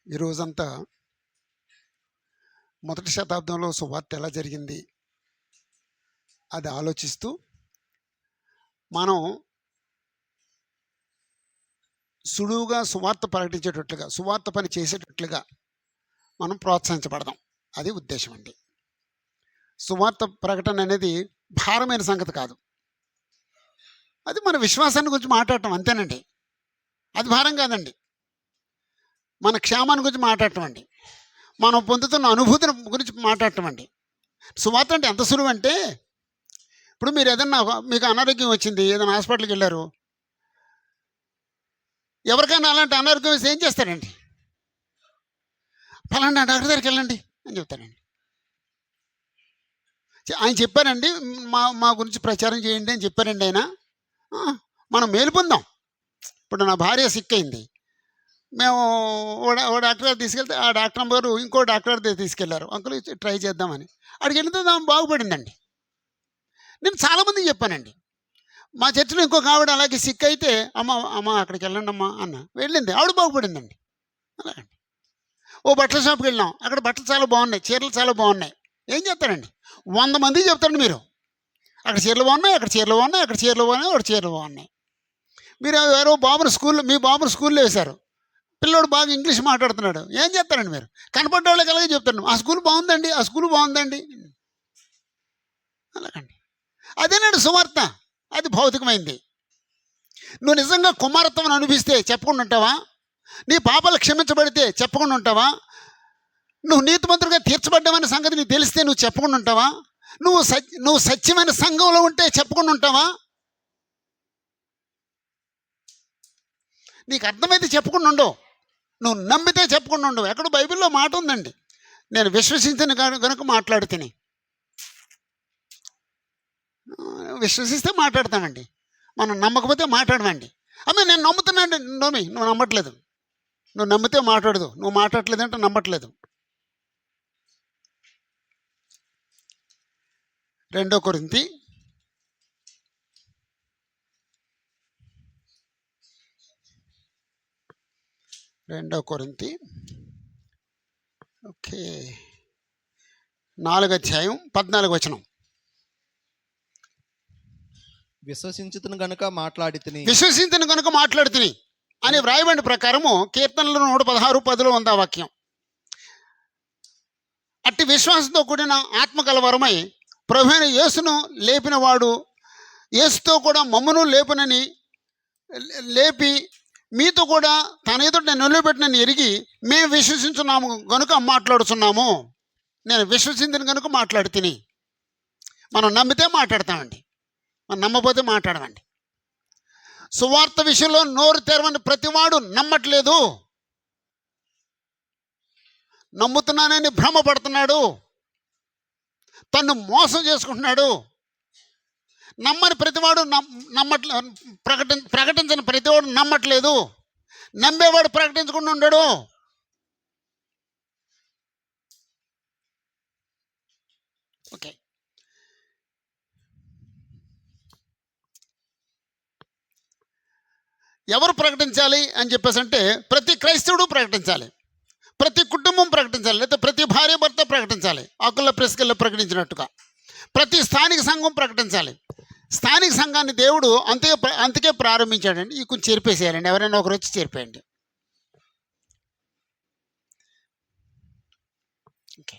ఈ రోజంతా మొదటి శతాబ్దంలో సువార్త ఎలా జరిగింది అది ఆలోచిస్తూ మనం సులువుగా సువార్త ప్రకటించేటట్లుగా, సువార్త పని చేసేటట్లుగా మనం ప్రోత్సహించబడదాం. అది ఉద్దేశం అండి. సువార్త ప్రకటన అనేది భారమైన సంగతి కాదు. అది మన విశ్వాసాన్ని గురించి మాట్లాడటం అంతేనండి. అది భారం కాదండి. మన క్షేమాన్ని గురించి మాట్లాడటం అండి. మనం పొందుతున్న అనుభూతిని గురించి మాట్లాడటం అండి. సువార్త అంటే ఎంత సులువు అంటే, ఇప్పుడు మీరు ఏదన్నా మీకు అనారోగ్యం వచ్చింది, ఏదైనా హాస్పిటల్కి వెళ్ళారు, ఎవరికైనా అలాంటి అనారోగ్యం వస్తే ఏం చేస్తారండి? ఫలానా డాక్టర్ దగ్గరికి వెళ్ళండి అని చెప్తారండి. ఆయన చెప్పారండి, మా గురించి ప్రచారం చేయండి అని చెప్పారండి ఆయన. మనం మేలు పొందాం. ఇప్పుడు నా భార్య సిక్ అయింది, మేము ఓ డాక్టర్ గారు తీసుకెళ్తే ఆ డాక్టర్ గారు ఇంకో డాక్టర్ దగ్గర తీసుకెళ్లారు, అంకుల్ ట్రై చేద్దామని. అక్కడికి వెళ్తే ఆమె బాగుపడిందండి. నేను చాలామందికి చెప్పానండి. మా చర్చిలో ఇంకొక ఆవిడ అలాగే సిక్ అయితే, అమ్మ అక్కడికి వెళ్ళండి అమ్మా అన్న, వెళ్ళింది, ఆవిడ బాగుపడిందండి. అలాగండి. ఓ బట్టల షాప్కి వెళ్ళాం, అక్కడ బట్టలు చాలా బాగున్నాయి, చీరలు చాలా బాగున్నాయి. ఏం చెప్తారండి? 100 మందికి చెప్తారండి మీరు, అక్కడ చీరలు బాగున్నాయి, అక్కడ చీరలు బాగున్నాయి, అక్కడ చీరలు బాగున్నాయి, అక్కడ చీరలు బాగున్నాయి. మీరు ఎవరో మీ బాబుని స్కూల్లో వేశారు, పిల్లోడు బాగా ఇంగ్లీష్ మాట్లాడుతున్నాడు, ఏం చెప్తారండి మీరు? కనపడ్డ వాళ్ళకి అలాగే చెప్తాను, ఆ స్కూల్ బాగుందండి, ఆ స్కూల్ బాగుందండి. అలాగండి. అదేనండి సువార్త. అది భౌతికమైంది. నువ్వు నిజంగా కుమారత్వం అనుభవిస్తే చెప్పకుండా ఉంటావా? నీ పాపాలు క్షమించబడితే చెప్పకుండా ఉంటావా? నువ్వు నీతిమంతుడిగా తీర్చబడ్డామనే సంగతి నీకు తెలిస్తే నువ్వు చెప్పకుండా ఉంటావా? నువ్వు సత్యమైన సంఘంలో ఉంటే చెప్పకుండా ఉంటావా? నీకు అర్థమైతే చెప్పకుండా ఉండవు, నువ్వు నమ్మితే చెప్పకుండా ఉండవు. ఎక్కడ బైబిల్లో మాట ఉందండి, నేను విశ్వసించిన కనుక మాట్లాడితేనే. విశ్వసిస్తే మాట్లాడతామండి, మనం నమ్మకపోతే మాట్లాడమండి. నేను నమ్ముతున్నాండి, నువ్వు నమ్మట్లేదు. నువ్వు నమ్మితే మాట్లాడదు, నువ్వు మాట్లాడలేదు అంటే నమ్మట్లేదు. 2 కొరింథీ 4:14 విశ్వసించుతును గనుక మాట్లాడితిని అని వ్రాయబడిన ప్రకారము కీర్తనలు 116:10 ఉంది ఆ వాక్యం. అట్టి విశ్వాసంతో కూడిన ఆత్మ కలవరమై ప్రభువైన యేసును లేపినవాడు యేసుతో కూడా మమ్మను లేపి మీతో కూడా తన ఎదుట నేను నిలబెట్టినని ఎరిగి మేము విశ్వసించున్నాము కనుక మాట్లాడుతున్నాము. నేను విశ్వసించిన కనుక మాట్లాడితిని. మనం నమ్మితే మాట్లాడతామండి, మనం నమ్మపోతే మాట్లాడమండి. సువార్త విషయంలో నోరు తెరవని ప్రతివాడు నమ్మట్లేదు, నమ్ముతున్నానని భ్రమపడుతున్నాడు, తను మోసం చేసుకుంటున్నాడు. నమ్మని ప్రతివాడు ప్రకటించని ప్రతివాడు నమ్మట్లేదు, నమ్మేవాడు ప్రకటించకుండా ఉండడు. ఓకే, ఎవరు ప్రకటించాలి అని చెప్పేసి అంటే, ప్రతి క్రైస్తవుడు ప్రకటించాలి, ప్రతి కుటుంబం ప్రకటించాలి, లేకపోతే ప్రతి భార్య భర్త ప్రకటించాలి, ఆకుల ప్రెస్కల్లో ప్రకటించినట్టుగా ప్రతి స్థానిక సంఘం ప్రకటించాలి. స్థానిక సంఘాన్ని దేవుడు అంతకే ప్రారంభించాడండి. ఈ కొంచెం చేరిపేసేయాలండి, ఎవరైనా ఒకరు వచ్చి చేరిపేయండి. ఓకే,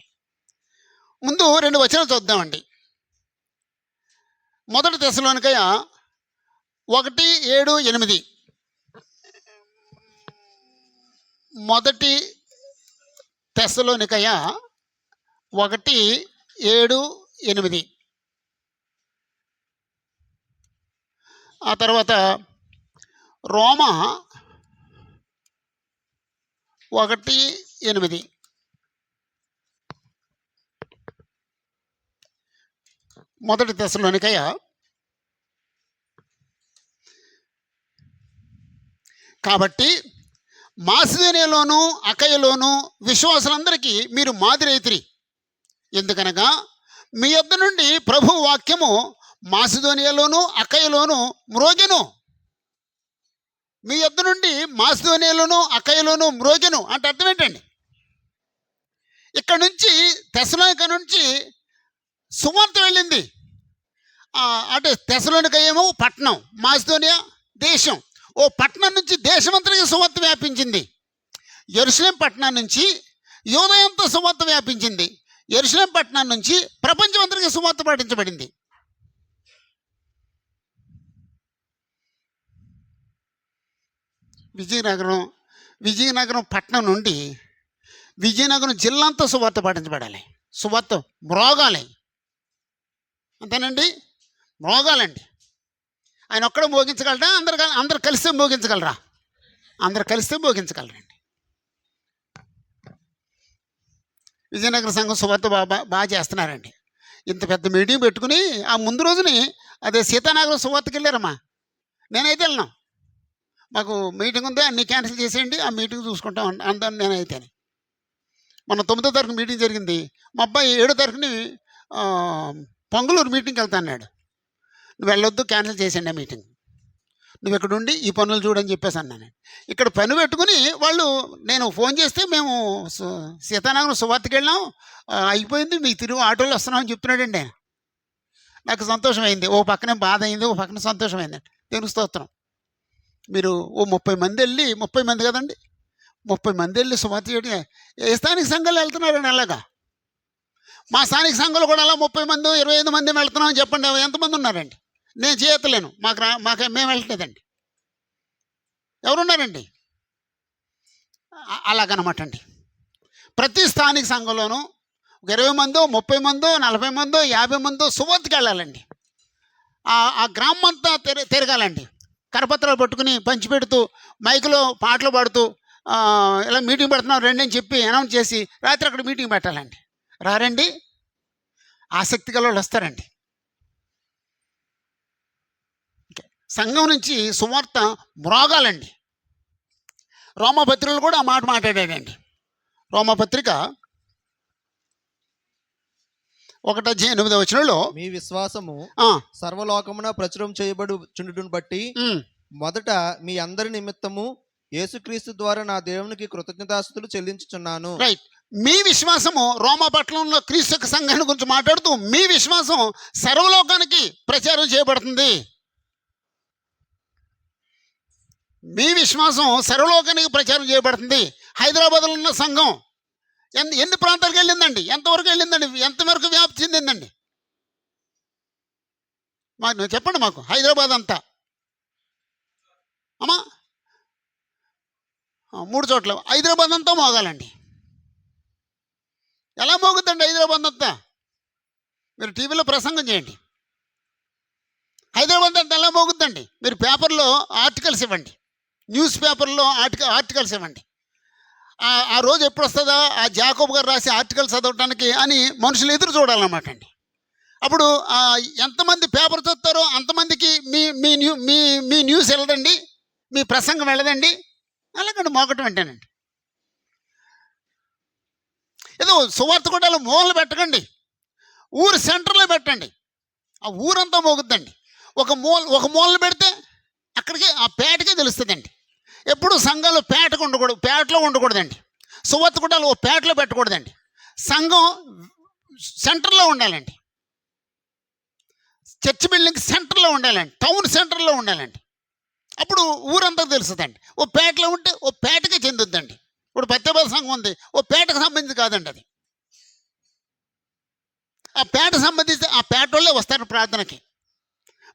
ముందు 2 వచనాలు చూద్దామండి. 1 తెస్సలోనికయ 1:7-8. 1 తెస్సలోనికయ 1:7-8. ఆ తర్వాత రోమా 1:8. 1 తెస్సలోనికయ కాబట్టి మాసిదోనియాలోను అకయలోను విశ్వాసులందరికీ మీరు మాదిరైతిరి. ఎందుకనగా మీ యొద్ద నుండి ప్రభు వాక్యము మాసిదోనియాలోను అకయలోను మ్రోగెను. మీ యొద్ద నుండి మాసిదోనియాలోను అకయలోను మ్రోగెను అంటే అర్థం ఏంటండి? ఇక్కడ నుంచి తెస్సలోనిక నుంచి సువార్త వెళ్ళింది. అంటే తెస్సలోనిక ఏమో పట్టణం, మాసిదోనియా దేశం. ఓ పట్టణం నుంచి దేశమంతటికి సువార్త వ్యాపించింది. యెరూషలేం పట్టణం నుంచి యూదయంతో సువార్త వ్యాపించింది. యెరూషలేం పట్టణం నుంచి ప్రపంచమంతటికి సువార్త పాటించబడింది. విజయనగరం పట్టణం నుండి విజయనగరం జిల్లా అంతా సువార్త పాటించబడాలి. సువార్త మ్రోగాలి. అంతేనండి, మ్రోగాలండి. ఆయన ఒక్కడ మోగించగలరా? అందరు కలిస్తే మోగించగలరా? అందరు కలిస్తే మోగించగలరండి. విజయనగర సంఘం సువార్త బాగా చేస్తున్నారండి. ఇంత పెద్ద మీటింగ్ పెట్టుకుని ఆ ముందు రోజుని అదే సీతానగరం సువార్తకి వెళ్ళారమ్మా. నేనైతే వెళ్ళినాం. మాకు మీటింగ్ ఉంది, అన్నీ క్యాన్సిల్ చేసేయండి, ఆ మీటింగ్ చూసుకుంటాం అందాను. నేనైతేనే మొన్న 9వ తారీఖు మీటింగ్ జరిగింది. మా అబ్బాయి 7వ తారీఖుని పొంగలూరు మీటింగ్కి వెళ్తాన్నాడు. నువ్వు వెళ్ళొద్దు, క్యాన్సిల్ చేసేయండి ఆ మీటింగ్, నువ్వు ఇక్కడ ఉండి ఈ పనులు చూడని చెప్పేసి అన్నాను. ఇక్కడ పని పెట్టుకుని వాళ్ళు నేను ఫోన్ చేస్తే మేము సీతానగరం సువార్తకి వెళ్ళాం, అయిపోయింది, మీకు తిరుగు ఆటోలో వస్తున్నామని చెప్తున్నాడండి ఆయన. నాకు సంతోషమైంది. ఓ పక్కనే బాధ అయింది, ఓ పక్కన సంతోషమైందండి. దేవుని స్తోత్రం. మీరు ఓ 30 మంది వెళ్ళి, 30 మంది కదండి, 30 మంది వెళ్ళి సువార్త చేయడం. ఏ స్థానిక సంఘాలు వెళ్తున్నారండి అలాగా? మా స్థానిక సంఘాలు కూడా అలా 30 మంది 25 మంది వెళ్తున్నామని చెప్పండి. ఎంతమంది ఉన్నారండి? నేను చేయట్లేను, మాకు మేము వెళ్ళట్లేదండి. ఎవరున్నారండి? అలాగనమాట అండి. ప్రతి స్థానిక సంఘంలోనూ 20 మందో 30 మందో 40 మందో 50 మందో సువార్తకి వెళ్ళాలండి. ఆ గ్రామం అంతా తిరగాలండి. కరపత్రాలు పట్టుకుని పంచిపెడుతూ మైకులో పాటలు పాడుతూ ఇలా మీటింగ్ పెడుతున్నాం రండి అని చెప్పి అనౌన్స్ చేసి రాత్రి అక్కడ మీటింగ్ పెట్టాలండి. రారండి, ఆసక్తి గల వాళ్ళు వస్తారండి. సంఘం నుంచి సువార్త మ్రోగాలండి. రోమపత్రికలు కూడా ఆ మాట మాట్లాడాడండి. రోమపత్రిక 1:8 మీ విశ్వాసము సర్వలోకమున ప్రచురం చేయబడు చుండును బట్టి మొదట మీ అందరి నిమిత్తము యేసుక్రీస్తు ద్వారా నా దేవునికి కృతజ్ఞతాస్తుతులు చెల్లించుచున్నాను. రైట్. మీ విశ్వాసము రోమపట్నంలో క్రీస్తు యొక్క సంఘాన్ని గురించి మాట్లాడుతూ మీ విశ్వాసం సర్వలోకానికి ప్రచారం చేయబడుతుంది. మీ విశ్వాసం సర్వలోకానికి ప్రచారం చేయబడుతుంది. హైదరాబాద్లో ఉన్న సంఘం ఎన్ని ప్రాంతాలకు వెళ్ళిందండి? ఎంతవరకు వెళ్ళిందండి? ఎంతవరకు వ్యాప్తి చెందిందండి? మాకు చెప్పండి. మాకు హైదరాబాద్ అంతా అమ్మా 3 చోట్ల హైదరాబాద్ అంతా మోగాలండి. ఎలా మోగుద్దండి హైదరాబాద్ అంతా? మీరు టీవీలో ప్రసంగం చేయండి. హైదరాబాద్ అంతా ఎలా మోగుద్దండి? మీరు పేపర్లో ఆర్టికల్స్ ఇవ్వండి, న్యూస్ పేపర్లో ఆర్టికల్స్ ఇవ్వండి. ఆ రోజు ఎప్పుడు వస్తుందా ఆ జాకోబ్ గారు రాసే ఆర్టికల్ చదవటానికి అని మనుషులు ఎదురు చూడాలన్నమాట అండి. అప్పుడు ఎంతమంది పేపర్ చదువుతారో అంతమందికి మీ న్యూస్ వెళ్ళదండి, మీ ప్రసంగం వెళ్ళదండి. అలాగండి మోగటం వెంటేనండి. ఏదో సువార్త కూడా మూలలు పెట్టకండి, ఊరు సెంటర్లో పెట్టండి. ఆ ఊరంతా మోగుద్దండి. ఒక మూలను పెడితే అక్కడికి ఆ పేటకే తెలుస్తుందండి. ఎప్పుడు సంఘాలు పేటలో ఉండకూడదండి. సువార్త కూడా ఓ పేటలో పెట్టకూడదండి. సంఘం సెంటర్లో ఉండాలండి. చర్చ్ బిల్డింగ్ సెంటర్లో ఉండాలండి. టౌన్ సెంటర్లో ఉండాలండి. అప్పుడు ఊరంతా తెలుస్తుందండి. ఓ పేటలో ఉంటే ఓ పేటకే చెందుద్దండి. ఇప్పుడు పత్యబాద సంఘం ఉంది, ఓ పేటకు సంబంధించి కాదండి అది. ఆ పేట సంబంధించి ఆ పేట వాళ్ళే వస్తారు ప్రార్థనకి.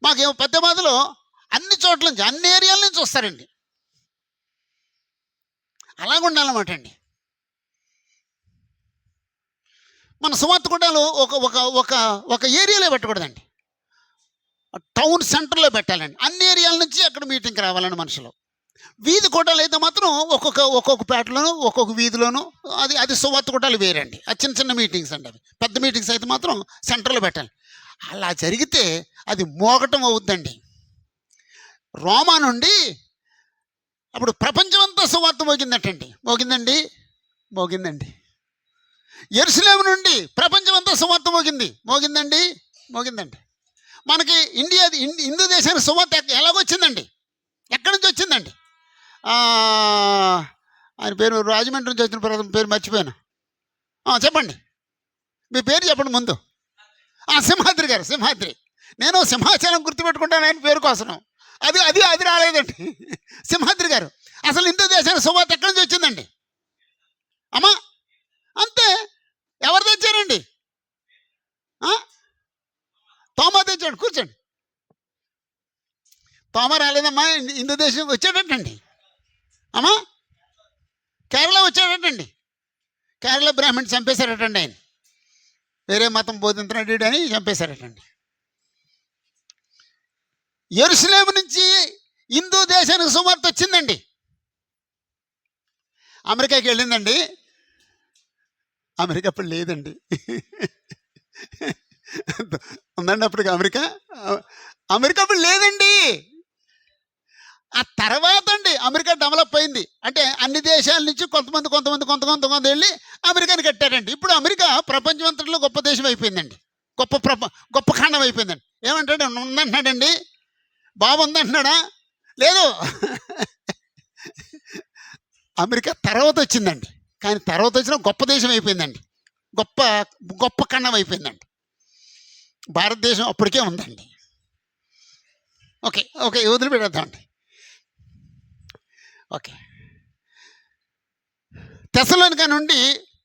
మాకేమో పత్యబాదలో అన్ని చోట్ల నుంచి అన్ని ఏరియాల నుంచి వస్తారండి. అలాగ ఉండాలన్నమాట అండి. మన సువార్త కూడాలు ఒక ఏరియాలో పెట్టకూడదండి, టౌన్ సెంటర్లో పెట్టాలండి. అన్ని ఏరియాల నుంచి అక్కడ మీటింగ్కి రావాలండి మనుషులు. వీధి కూటాలు అయితే మాత్రం ఒక్కొక్క పేటలోను ఒక్కొక్క వీధిలోను అది సువార్త కూటాలు వేరండి. అది చిన్న మీటింగ్స్ అండి. అవి పెద్ద మీటింగ్స్ అయితే మాత్రం సెంటర్లో పెట్టాలి. అలా జరిగితే అది మోగటం అవుద్దండి. రోమా నుండి అప్పుడు ప్రపంచం అంతా సువార్త మోగిందండి. యెరూషలేము నుండి ప్రపంచమంతా సువార్త మోగిందండి. మనకి హిందూ దేశానికి సువార్త ఎలాగొచ్చిందండి? ఎక్కడి నుంచి వచ్చిందండి? ఆ, ఆయన పేరు రాజమండ్రి నుంచి వచ్చిన పేరు మర్చిపోయాను. చెప్పండి, మీ పేరు చెప్పండి ముందు. సింహాద్రి గారు. నేను సింహాచలం గుర్తుపెట్టుకుంటాను ఆయన పేరు కోసం. అది రాలేదండి. సింహాద్రి గారు, అసలు హిందూ దేశానికి సువార్త ఎక్కడి నుంచి వచ్చిందండి? అమ్మా, అంతే. ఎవరు తెచ్చారండి? తోమా తెచ్చాడు. కూర్చోండి. తోమా రాలేదమ్మా, హిందూ దేశం వచ్చాడటండి. అమ్మా, కేరళ వచ్చాడటండి. కేరళ బ్రాహ్మణ్ చంపేశారటండి. ఆయన వేరే మతం బోధించినాడు అని చంపేశారటండి. యెరూషలేము నుంచి హిందూ దేశానికి సువార్త వచ్చిందండి. అమెరికాకి వెళ్ళిందండి. అమెరికా అప్పుడు లేదండి. ఉందండి అప్పటికి అమెరికా అప్పుడు లేదండి. ఆ తర్వాత అండి అమెరికా డెవలప్ అయింది. అంటే అన్ని దేశాల నుంచి కొంతమంది వెళ్ళి అమెరికాని కట్టారండి. ఇప్పుడు అమెరికా ప్రపంచమంతట్లో గొప్ప దేశం అయిపోయిందండి. గొప్ప ఖండం అయిపోయిందండి. ఏమంటాడు? ఉందంటున్నాడండి. బాగుందంటున్నాడా? లేదు. అమెరికా తర్వాత వచ్చిందండి. కానీ తర్వాత వచ్చిన గొప్ప దేశం అయిపోయిందండి. గొప్ప ఖండం అయిపోయిందండి. భారతదేశం అప్పటికే ఉందండి. ఓకే వదిలిపెడతామండి. ఓకే, తెస్సలోనిక నుండి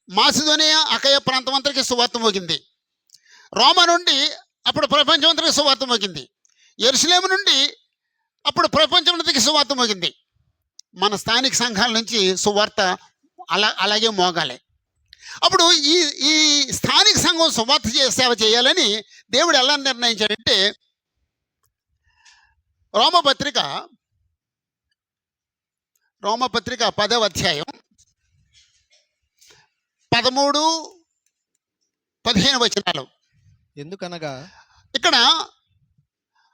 మాసిదోనియా అకయ ప్రాంతం అంతటికి సువార్త మోగింది. రోమా నుండి అప్పుడు ప్రపంచం అంతటికి సువార్త మోగింది. యెరూషలేము నుండి అప్పుడు ప్రపంచం అంతటికి సువార్త మోగింది. మన స్థానిక సంఘాల నుంచి సువార్త అలాగే మోగాలి. అప్పుడు ఈ స్థానిక సంఘం సువార్త సేవ చేయాలని దేవుడు ఎలా నిర్ణయించాడంటే, రోమపత్రిక 10వ అధ్యాయం 13-15 వచనాలు. ఎందుకనగా ఇక్కడ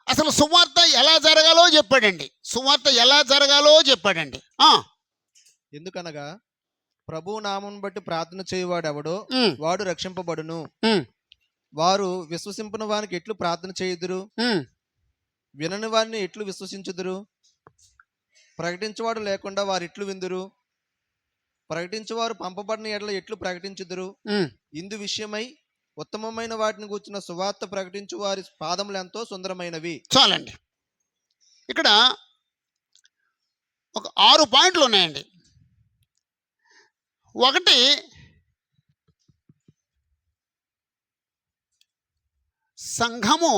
అసలు సువార్త ఎలా జరగాలో చెప్పాడండి. ఎందుకనగా ప్రభు నామం బట్టి ప్రార్థన చేయువాడెవడో వాడు రక్షింపబడును. వారు విశ్వసింపని వానికి ఎట్లు ప్రార్థన చేయుదురు? వినని వారిని ఎట్లు విశ్వసించుదురు? ప్రకటించువాడు లేకుండా వారు ఎట్లు విందురు? ప్రకటించువారు పంపబడిన ఎడల ఎట్లు ప్రకటించుదురు? ఇందు విషయమై ఉత్తమమైన వాటిని కూర్చున్న సువార్త ప్రకటించు వారి పాదములు ఎంతో సుందరమైనవి. చాలండి. ఇక్కడ ఒక 6 పాయింట్లు ఉన్నాయండి. ఒకటి, సంఘము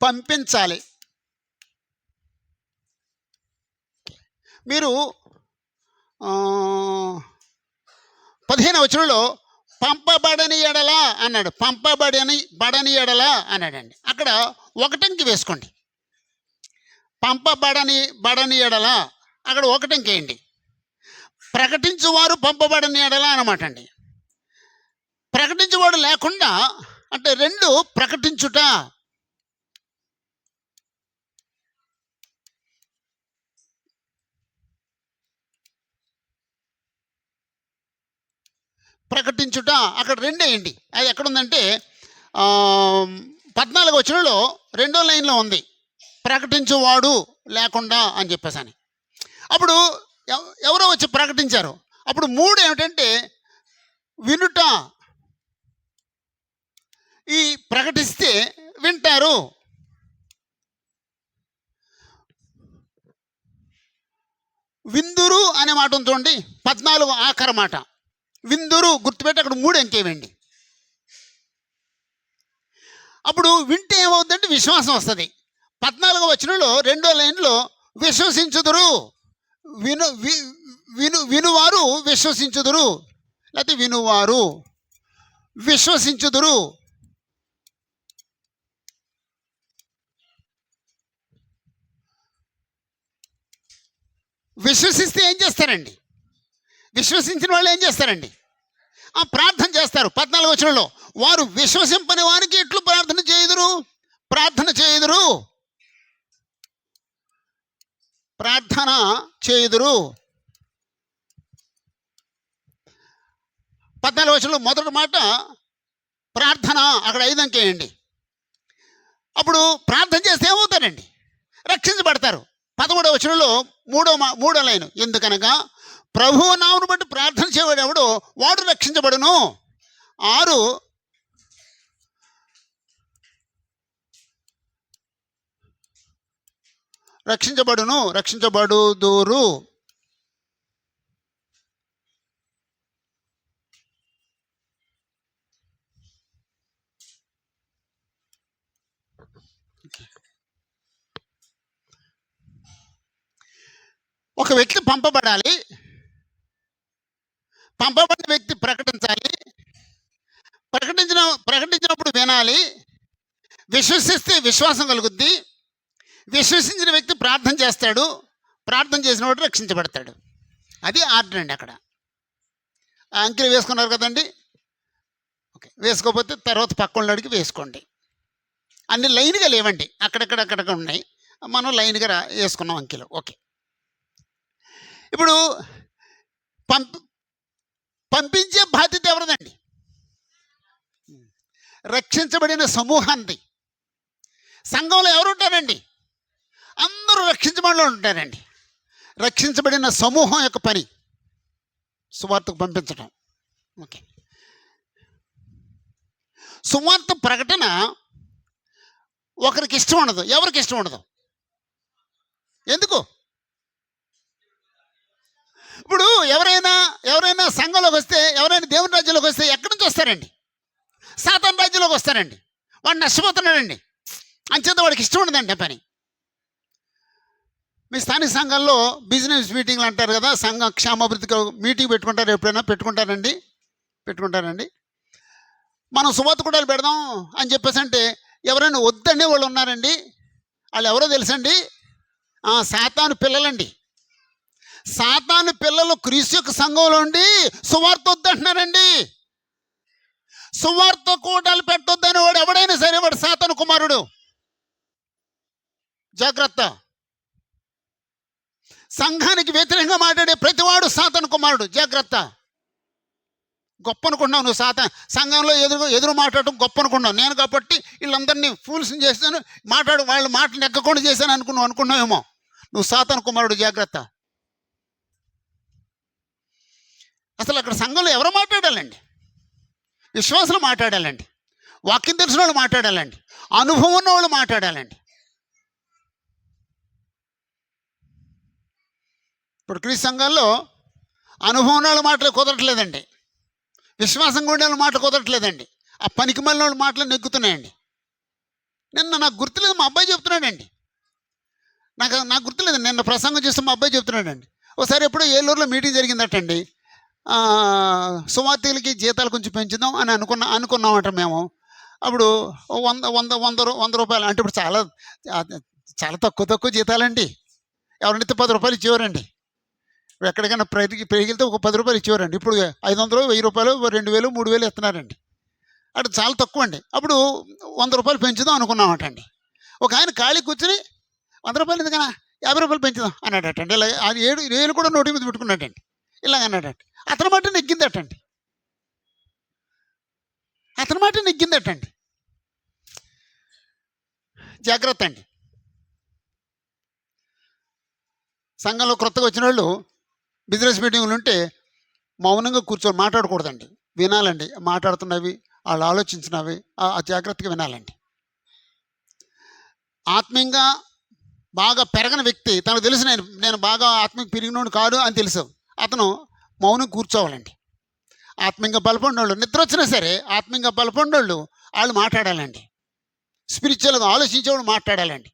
పంపించాలి. మీరు 15వ వచనంలో పంపబడని ఎడల అన్నాడు. బడని ఎడల అన్నాడండి. అక్కడ ఒకటంకి వేసుకోండి. బడని ఎడల అక్కడ ఒకటంకి వేయండి. ప్రకటించువారు పంపబడని ఎడల అన్నమాట అండి. ప్రకటించువాడు లేకుండా అంటే 2 ప్రకటించుట. అక్కడ 2 వేయండి. అది ఎక్కడుందంటే 14వ వచనంలో 2వ లైన్లో ఉంది, ప్రకటించువాడు లేకుండా అని చెప్పేసని. అప్పుడు ఎవరో వచ్చి ప్రకటించారు. అప్పుడు 3 ఏమిటంటే వినుట. ఈ ప్రకటిస్తే వింటారు. విందురు అనే మాట ఉంది చూడండి, 14 ఆఖరి మాట. విందురు గుర్తుపెట్టి అక్కడ 3 అంకేవండి. అప్పుడు వింటే ఏమవుతుందంటే విశ్వాసం వస్తుంది. 14వ వచనంలో 2వ లైన్లో విశ్వసించుదురు. వినువారు విశ్వసించుదురు, లేకపోతే వినువారు విశ్వసించుదురు. విశ్వసిస్తే ఏం చేస్తారండి? విశ్వసించిన వాళ్ళు ఏం చేస్తారండి? ప్రార్థన చేస్తారు. 14వ వచనంలో వారు విశ్వసింపని వారికి ఎట్లు ప్రార్థన చేయుదురు? ప్రార్థన చేయుదురు. 14 వచనంలో మొదటి మాట ప్రార్థన, అక్కడ 5 అంకెయండి. అప్పుడు ప్రార్థన చేస్తే ఏమవుతారండి? రక్షించబడతారు. 11వ వచనంలో మూడో లైన్, ఎందుకనగా ప్రభువు నామమును బట్టి ప్రార్థన చేయవాడెవడో వాడు రక్షించబడును. 6 రక్షించబడుదురు. ఒక వ్యక్తి పంపబడాలి, పంపబడిన వ్యక్తి ప్రకటించాలి, ప్రకటించినప్పుడు వినాలి, విశ్వసిస్తే విశ్వాసం కలుగుద్ది, విశ్వసించిన వ్యక్తి ప్రార్థన చేస్తాడు, ప్రార్థన చేసిన వాడు రక్షించబడతాడు. అది ఆర్డర్ అండి. అక్కడ అంకెలు వేసుకున్నారు కదండి. ఓకే, వేసుకోకపోతే తర్వాత పక్కన అడిగి వేసుకోండి. అన్ని లైన్గా లేవండి, అక్కడక్కడ ఉన్నాయి, మనం లైన్గా వేసుకున్నాం అంకెలు. ఓకే, ఇప్పుడు పంపించే బాధ్యత ఎవరిదండి? రక్షించబడిన సమూహాన్ని. సంఘంలో ఎవరు ఉంటారండి? అందరూ రక్షించబడిలో ఉంటారండి. రక్షించబడిన సమూహం యొక్క పని సువార్తకు పంపించడం. ఓకే, సువార్త ప్రకటన ఒకరికి ఇష్టం ఉండదు, ఎవరికి ఇష్టం ఉండదు. ఎందుకు? ఇప్పుడు ఎవరైనా సంఘంలోకి వస్తే, ఎవరైనా దేవుని రాజ్యంలోకి వస్తే ఎక్కడి నుంచి వస్తారండి? సాతాను రాజ్యంలోకి వస్తారండి. వాడు నష్టపోతున్నాడండి, అంచేత వాడికి ఇష్టం ఉండదండి పని. మీ స్థానిక సంఘాల్లో బిజినెస్ మీటింగ్లు అంటారు కదా, సంఘ క్షేమాభివృద్ధికి మీటింగ్ పెట్టుకుంటారు, ఎప్పుడైనా పెట్టుకుంటారండి. మనం సువార్త కూడాలు పెడదాం అని చెప్పేసి అంటే ఎవరైనా వద్దనే వాళ్ళు ఉన్నారండి. వాళ్ళు ఎవరో తెలుసండి? సాతాను పిల్లలండి. సాతాను పిల్లలు క్రీస్తు యొక్క సంఘంలో ఉండి సువార్త వద్దంటున్నారండి. సువార్త కూటాలు పెట్టొద్దని వాడు ఎవడైనా సరే వాడు సాతాను కుమారుడు. జాగ్రత్త. సంఘానికి వ్యతిరేకంగా మాట్లాడే ప్రతివాడు సాతాను కుమారుడు. జాగ్రత్త. గొప్ప అనుకుంటున్నావు నువ్వు, సంఘంలో ఎదురు మాట్లాడటం గొప్ప అనుకున్నావు. నేను కాబట్టి వీళ్ళందరినీ ఫూల్స్ని చేస్తాను, వాళ్ళ మాటలు ఎక్కకుండా చేశాను అనుకున్నావేమో. నువ్వు సాతాను కుమారుడు. జాగ్రత్త. అసలు అక్కడ సంఘంలో ఎవరు మాట్లాడాలండి? విశ్వాసులు మాట్లాడాలండి, వాక్యం తెలిసిన వాళ్ళు మాట్లాడాలండి, అనుభవం ఉన్న వాళ్ళు మాట్లాడాలండి. ఇప్పుడు క్రీస్తు సంఘాల్లో అనుభవం ఉన్న వాళ్ళ మాటలు కుదరట్లేదండి, విశ్వాసంగా ఉండే వాళ్ళ మాటలు కుదరట్లేదండి. ఆ పనికి మళ్ళీ వాళ్ళ మాటలు నెగ్గుతున్నాయండి. నాకు గుర్తులేదు, మా అబ్బాయి చెప్తున్నాడండి. నాకు గుర్తులేదు, నిన్న ప్రసంగం చేస్తే మా అబ్బాయి చెప్తున్నాడండి. ఒకసారి ఎప్పుడో ఏలూరులో మీటింగ్ జరిగిందటండి. సువార్తీలకి జీతాలు కొంచెం పెంచుదాం అని అనుకున్నామట మేము. అప్పుడు 100 రూపాయలు అంటే ఇప్పుడు చాలా తక్కువ జీతాలండి. ఎవరైతే 10 రూపాయలు ఇచ్చేవారండి. ఎక్కడికైనా పెరిగితే ఒక 10 రూపాయలు ఇచ్చేవారండి. ఇప్పుడు 500, 1000 రూపాయలు, 2000, 3000 ఇస్తున్నారండి. అటు చాలా తక్కువ అండి. అప్పుడు 100 రూపాయలు పెంచుదాం అనుకున్నామట అండి. ఒక ఆయన ఖాళీ కూర్చుని 100 రూపాయలు ఎందుకన్నా 50 రూపాయలు పెంచుదాం అన్నాడటండి. ఇలా 7 కూడా నోటి మీద పెట్టుకున్నాడండి. ఇలాగ అన్నాడట. అతని మాట నెగ్గిందటండి. జాగ్రత్త అండి. సంఘంలో కొత్తగా వచ్చిన వాళ్ళు బిజినెస్ మీటింగులు ఉంటే మౌనంగా కూర్చొని మాట్లాడకూడదండి, వినాలండి. మాట్లాడుతున్నవి, వాళ్ళు ఆలోచించినవి జాగ్రత్తగా వినాలండి. ఆత్మీయంగా బాగా పెరగని వ్యక్తి, తనకు తెలుసు నేను బాగా ఆత్మీయంగా పెరిగినోడు కాదు అని తెలుసు, అతను మౌనం కూర్చోవాలండి. ఆత్మీయంగా బలపడినోళ్ళు, నిద్ర వచ్చినా సరే ఆత్మీయంగా బలపడినోళ్ళు వాళ్ళు మాట్లాడాలండి. స్పిరిచువల్గా ఆలోచించేవాళ్ళు మాట్లాడాలండి.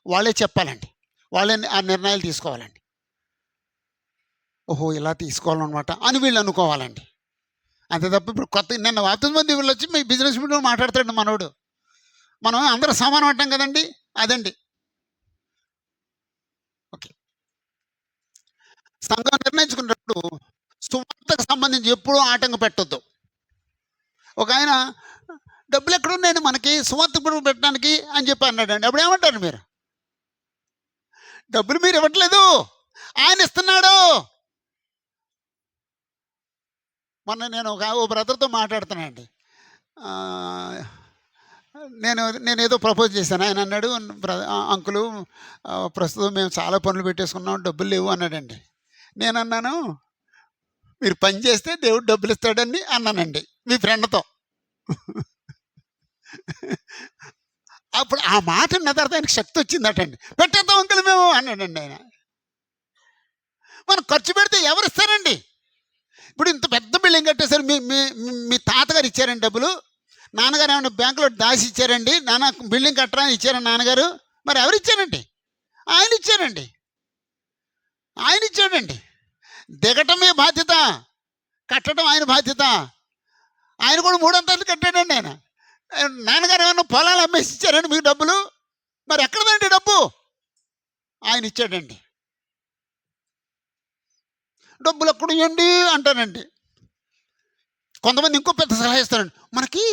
వాళ్ళే చెప్పాలండి, వాళ్ళే ఆ నిర్ణయాలు తీసుకోవాలండి. ఓహో ఇలా తీసుకోవాలన్నమాట అని వీళ్ళు అనుకోవాలండి. అంతే తప్ప ఇప్పుడు నిన్న 100 మంది వీళ్ళు వచ్చి మీ బిజినెస్ మీటింగ్ మాట్లాడతాడు మనోడు. మనం అందరూ సమానం అంటాం కదండి, అదండి. ఓకే, సంఘం నిర్ణయించుకున్నప్పుడు సువార్తకు సంబంధించి ఎప్పుడూ ఆటంకం పెట్టొద్దు. ఒక ఆయన డబ్బులు ఎక్కడున్నాయండి మనకి సువార్త పెట్టడానికి అని చెప్పి అన్నాడండి. అప్పుడు ఏమంటారు మీరు? డబ్బులు మీరు ఇవ్వట్లేదు, ఆయన ఇస్తున్నాడు. మొన్న నేను ఓ బ్రదర్తో మాట్లాడుతున్నానండి. ఆ, నేనేదో ప్రపోజ్ చేశాను. ఆయన అన్నాడు, అంకులు ప్రస్తుతం మేము చాలా పనులు పెట్టేసుకున్నాం, డబ్బులు లేవు అన్నాడండి. నేనన్నాను, మీరు పని చేస్తే దేవుడు డబ్బులు ఇస్తాడని అన్నానండి మీ ఫ్రెండ్తో. అప్పుడు ఆ మాట విన్న తర్వాత ఆయనకి శక్తి వచ్చిందటండి. పెట్టేద్దాం అంకుల్ మేము అన్నాడండి ఆయన. మనం ఖర్చు పెడితే ఎవరు ఇస్తారండి? ఇప్పుడు ఇంత పెద్ద బిల్డింగ్ కట్టేసారు, మీ మీ మీ తాతగారు ఇచ్చారండి డబ్బులు, నాన్నగారు ఏమైనా బ్యాంకులో దాచి ఇచ్చారండి, నాన్న బిల్డింగ్ కట్టడానికి ఇచ్చారండి నాన్నగారు, మరి ఎవరు ఇచ్చారండి? ఆయన ఇచ్చారండి, ఆయన ఇచ్చాడండి. దిగటమే బాధ్యత, కట్టడం ఆయన బాధ్యత. ఆయన కూడా 3 అంతస్తులు కట్టాడండి ఆయన. నాన్నగారు ఏమన్నా పొలాలు అమ్మేసి ఇచ్చారండి మీకు డబ్బులు? మరి ఎక్కడదండి డబ్బు? ఆయన ఇచ్చాడండి. డబ్బులు ఎక్కడ ఇవ్వండి అంటానండి. కొంతమంది ఇంకో పెద్ద సలహా ఇస్తారండి, మనకి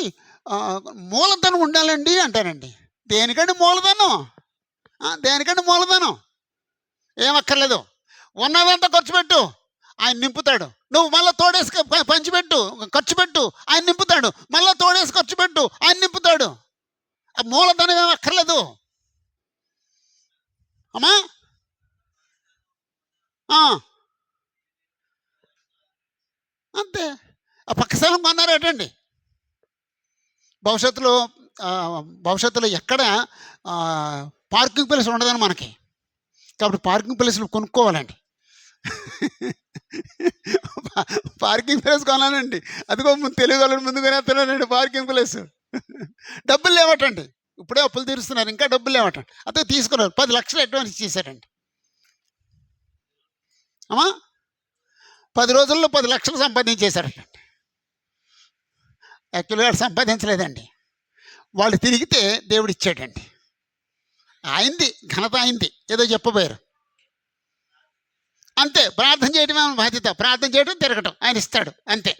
మూలధనం ఉండాలండి అంటారండి. దేనికండి మూలధనం? దేనికండి మూలధనం? ఏమక్కర్లేదు, ఉన్నదంతా ఖర్చు పెట్టు, ఆయన నింపుతాడు. నువ్వు మళ్ళీ తోడేసి పంచిపెట్టు, ఖర్చు పెట్టు, ఆయన నింపుతాడు. మళ్ళీ తోడేసి ఖర్చు పెట్టు, ఆయన నింపుతాడు. ఆ మూలధనం ఏమి అక్కర్లేదు అమ్మా. అంతే. ఆ పక్క స్థలం కొన్నారేటండి. భవిష్యత్తులో ఎక్కడ పార్కింగ్ ప్లేస్ ఉండదని మనకి, కాబట్టి పార్కింగ్ ప్లేస్లు కొనుక్కోవాలండి. Parking place కొనాలండి. అదిగో తెలుగు వాళ్ళని ముందుగానే తినాలండి పార్కింగ్ ప్లేస్. డబ్బులు లేవటండి, ఇప్పుడే అప్పులు తీరుస్తున్నారు, ఇంకా డబ్బులు లేవటండి. అదే తీసుకున్నారు, 10 లక్షలు అడ్వాన్స్ ఇచ్చేసారండి అమ్మా. 10 రోజుల్లో 10 లక్షలు సంపాదించేశారటండి. యాక్చువల్గా సంపాదించలేదండి, వాళ్ళు తిరిగితే దేవుడు ఇచ్చాడండి. ఆయనది ఘనత, ఆయనది. ఏదో చెప్పబోయారు అంతే. ప్రార్థన చేయడమే మన బాధ్యత, ప్రార్థన చేయడం, తిరగటం, ఆయన ఇస్తాడు అంతే.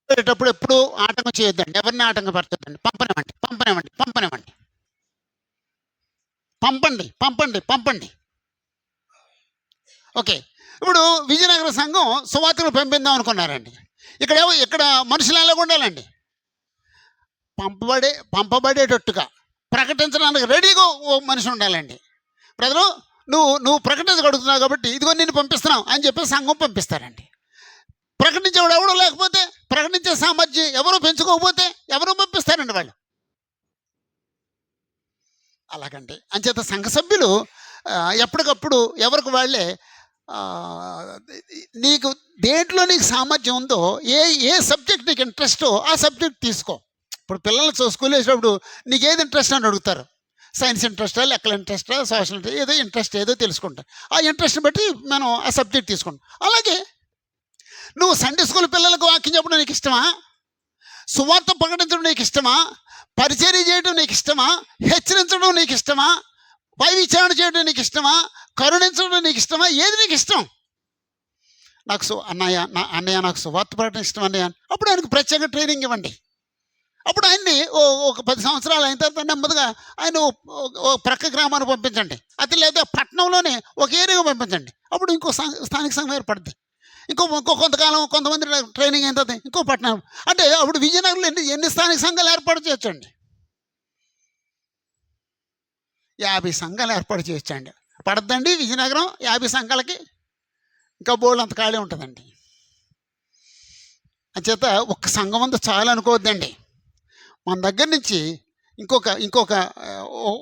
వెళ్ళేటప్పుడు ఎప్పుడు ఆటంకం చేయొద్దండి, ఎవరిని ఆటంకపరచొద్దండి. పంపనివ్వండి, పంపనివ్వండి, పంపనివ్వండి, పంపండి, పంపండి, పంపండి. ఓకే. ఇప్పుడు విజయనగర సంఘం సువార్తను పంపిద్దాం అనుకున్నారండి. ఇక్కడ మనుషులు ఎలాగ ఉండాలండి? పంపబడేటట్టుగా ప్రకటించడానికి రెడీగా ఓ మనిషి ఉండాలండి. ప్రజలు నువ్వు ప్రకటించగలుగుతున్నావు కాబట్టి ఇదిగో నేను పంపిస్తున్నావు అని చెప్పి సంఘం పంపిస్తారండి. ప్రకటించేవాడు ఎవడో లేకపోతే, ప్రకటించే సామర్థ్యం ఎవరు పెంచుకోకపోతే ఎవరు పంపిస్తారండి వాళ్ళు. అలాగండి. అంచేత సంఘ సభ్యులు ఎప్పటికప్పుడు ఎవరికి వాళ్ళే నీకు దేంట్లో నీకు సామర్థ్యం ఉందో, ఏ సబ్జెక్ట్ నీకు ఇంట్రెస్టో ఆ సబ్జెక్ట్ తీసుకో. ఇప్పుడు పిల్లలు స్కూల్ వేసినప్పుడు నీకు ఏది ఇంట్రెస్ట్ అని అడుగుతారు. సైన్స్ ఇంట్రెస్టా, లెక్కల ఇంట్రెస్టా, సోషల్ ఇంట్రెస్ట్, ఏదో ఇంట్రెస్ట్ ఏదో తెలుసుకుంటాం. ఆ ఇంట్రెస్ట్ని బట్టి మనం ఆ సబ్జెక్ట్ తీసుకుంటాం. అలాగే నువ్వు సండే స్కూల్ పిల్లలకు వాక్యం చెప్పడం నీకు ఇష్టమా? సువార్త ప్రకటించడం నీకు ఇష్టమా? పరిచర్య చేయడం నీకు ఇష్టమా? హెచ్చరించడం నీకు ఇష్టమా? పై విచారణ చేయడం నీకు ఇష్టమా? కరుణించడం నీకు ఇష్టమా? ఏది నీకు ఇష్టం? నాకు అన్నయ్య నాకు సువార్త ప్రకటన ఇష్టం అన్నయ్య. అప్పుడు ఆయనకు ప్రత్యేక ట్రైనింగ్ ఇవ్వండి. అప్పుడు ఆయన్ని ఒక 10 సంవత్సరాలు అయిన తర్వాత నెమ్మదిగా ఆయన ప్రక్క గ్రామాన్ని పంపించండి. అది లేదా పట్టణంలోనే ఒక ఏరియా పంపించండి. అప్పుడు ఇంకో స్థానిక సంఘం ఏర్పడుతుంది. ఇంకో కొంతకాలం కొంతమంది ట్రైనింగ్ అయిన తర్వాత ఇంకో పట్టణం. అంటే అప్పుడు విజయనగరంలో ఎన్ని స్థానిక సంఘాలు ఏర్పాటు చేయొచ్చండి? 50 సంఘాలు ఏర్పాటు చేయొచ్చండి. పడద్దండి విజయనగరం 50 సంఘాలకి? ఇంకా బోర్డు అంత ఖాళీ ఉంటుందండి. అంచేత ఒక్క సంఘం అంతా చాలా అనుకోవద్దండి. మన దగ్గర నుంచి ఇంకొక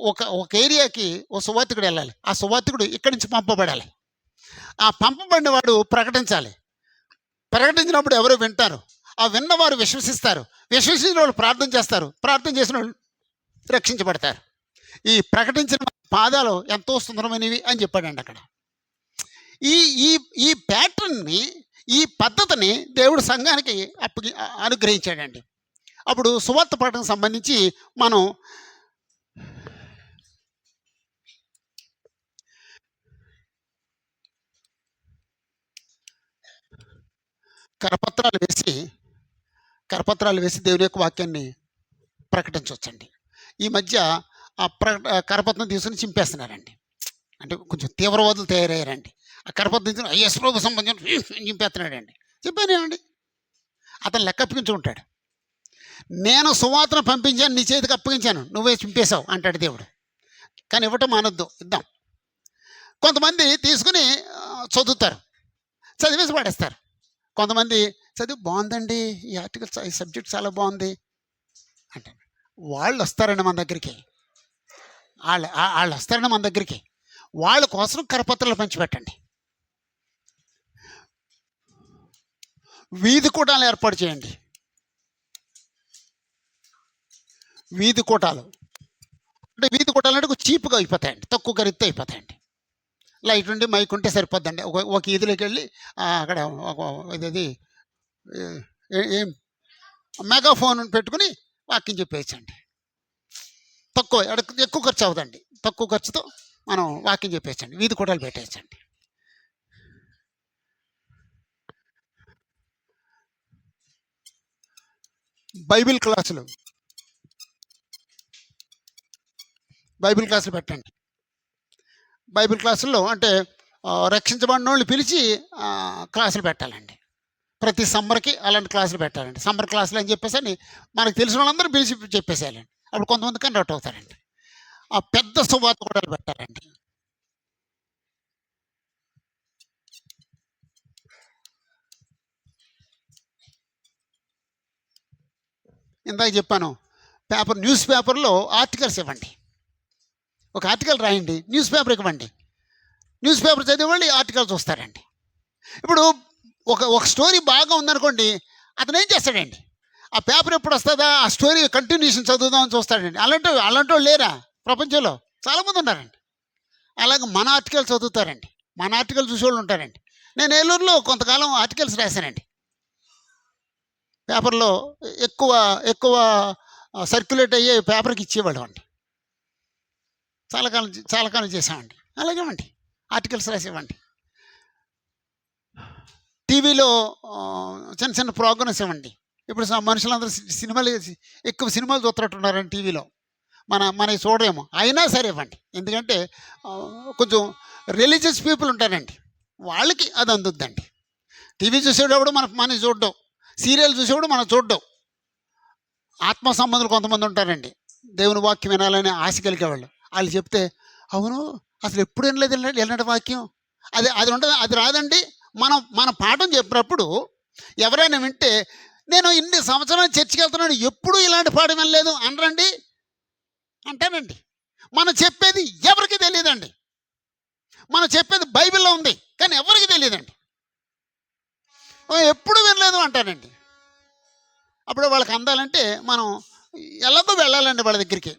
ఒక ఏరియాకి ఓ సువార్తికుడు వెళ్ళాలి. ఆ సువార్తికుడు ఇక్కడి నుంచి పంపబడాలి. ఆ పంపబడిన వాడు ప్రకటించాలి. ప్రకటించినప్పుడు ఎవరు వింటారు, ఆ విన్నవారు విశ్వసిస్తారు, విశ్వసించిన వాళ్ళు ప్రార్థన చేస్తారు, ప్రార్థన చేసిన వాళ్ళు రక్షించబడతారు. ఈ ప్రకటించిన పాదాలు ఎంతో సుందరమైనవి అని చెప్పాడండి అక్కడ. ఈ ప్యాటర్న్ని, ఈ పద్ధతిని దేవుడు సంఘానికి అనుగ్రహించాడండి. అప్పుడు సువార్త పాఠం సంబంధించి మనం కరపత్రాలు వేసి దేవుని యొక్క వాక్యాన్ని ప్రకటించవచ్చండి. ఈ మధ్య ఆ కరపత్రం తీసుకుని చింపేస్తున్నారండి. అంటే కొంచెం తీవ్రవాదులు తయారయ్యారండి. ఆ కరపద్ధతి యేసు ప్రభు సంబంధించిన చింపేస్తున్నాడండి. చెప్పానేమండి, అతను లెక్క అప్పగించుకుంటాడు. నేను సువార్తను పంపించాను, నీ చేతికి అప్పగించాను, నువ్వే చింపేశావు అంటాడు దేవుడు. కానీ ఇవ్వటం మానొద్దు, ఇద్దాం. కొంతమంది తీసుకుని చదువుతారు, చదివేసి పడేస్తారు. కొంతమంది చదివి బాగుందండి, ఈ ఆర్టికల్ ఈ సబ్జెక్ట్ చాలా బాగుంది అంటారు. వాళ్ళు వస్తారండి మన దగ్గరికి, వాళ్ళు వస్తారండి మన దగ్గరికి. వాళ్ళ కోసం కరపత్రాలు పంచిపెట్టండి. వీధి కూటాలు ఏర్పాటు చేయండి. వీధి కూటాలు అంటే చీప్గా అయిపోతాయండి, తక్కువ ఖరీదుతో అయిపోతాయండి. లైట్ ఉండి మైక్ ఉంటే సరిపోద్దండి. ఒక ఈదులోకి వెళ్ళి అక్కడ ఇది ఏం మెగాఫోన్ పెట్టుకుని వాక్యం చెప్పేయచ్చండి. ఎక్కువ ఖర్చు అవుతుందండి. తక్కువ ఖర్చుతో మనం వాక్యం చెప్పేయచ్చండి, వీధి కూటాలు పెట్టేయచ్చండి. బైబిల్ క్లాసులు పెట్టండి. బైబిల్ క్లాసుల్లో అంటే రక్షించబడిన వాళ్ళు పిలిచి క్లాసులు పెట్టాలండి. ప్రతి సమ్మర్కి అలాంటి క్లాసులు పెట్టాలండి. సమ్మర్ క్లాసులు అని చెప్పేసి అని మనకు తెలిసిన వాళ్ళందరూ పిలిచి చెప్పేసేయాలండి. అప్పుడు కొంతమంది కన్వర్ట్ అవుతారండి. ఆ పెద్ద సువార్త కూడా పెట్టాలండి. ఇందాక చెప్పాను, న్యూస్ పేపర్లో ఆర్టికల్స్ ఇవ్వండి. ఒక ఆర్టికల్ రాయండి, న్యూస్ పేపర్ ఇవ్వండి. న్యూస్ పేపర్ చదివేవాళ్ళు ఆర్టికల్ చూస్తారండి. ఇప్పుడు ఒక స్టోరీ బాగా ఉందనుకోండి, అతను ఏం చేస్తాడండి, ఆ పేపర్ ఎప్పుడు వస్తుందా, ఆ స్టోరీ కంటిన్యూషన్ చదువుదామని చూస్తాడండి. అలాంటి వాళ్ళు లేరా ప్రపంచంలో? చాలామంది ఉన్నారండి. అలాగే మన ఆర్టికల్ చదువుతారండి, మన ఆర్టికల్ చూసేవాళ్ళు ఉంటారండి. నేను ఏలూరులో కొంతకాలం ఆర్టికల్స్ రాశానండి. పేపర్లో ఎక్కువ సర్క్యులేట్ అయ్యే పేపర్కి ఇచ్చేవాళ్ళం అండి. చాలా కాలం చేసామండి. అలాగేమండి, ఆర్టికల్స్ రాసేవండి. టీవీలో చిన్న ప్రోగ్రామ్స్ ఇవ్వండి. ఇప్పుడు మనుషులందరూ ఎక్కువ సినిమాలు చూస్తున్నట్టున్నారండి టీవీలో. మనకి చూడరేమో, అయినా సరే ఇవ్వండి. ఎందుకంటే కొంచెం రిలీజియస్ పీపుల్ ఉంటారండి, వాళ్ళకి అది అందుద్దండి. టీవీ చూసేటప్పుడు మనం చూడడం, సీరియల్ చూసేవాడు మనం చూడడం. ఆత్మ సంబంధులు కొంతమంది ఉంటారండి, దేవుని వాక్యం వినాలని ఆశ కలిగేవాళ్ళు. వాళ్ళు చెప్తే అవును అసలు ఎప్పుడు వినలేదు ఎలాంటి వాక్యం, అది ఉంటుంది, అది రాదండి. మన పాఠం చెప్పినప్పుడు ఎవరైనా వింటే నేను ఇన్ని సంవత్సరాలు చర్చికి వెళ్తున్నాను, ఎప్పుడు ఇలాంటి పాఠం వినలేదు అనరండి, అంటానండి. మనం చెప్పేది ఎవరికి తెలియదండి. మనం చెప్పేది బైబిల్లో ఉంది కానీ ఎవరికి తెలియదండి. ఎప్పుడు వినలేదు అంటానండి. అప్పుడు వాళ్ళకి అందాలంటే మనం ఎలాగో వెళ్ళాలండి వాళ్ళ దగ్గరికి.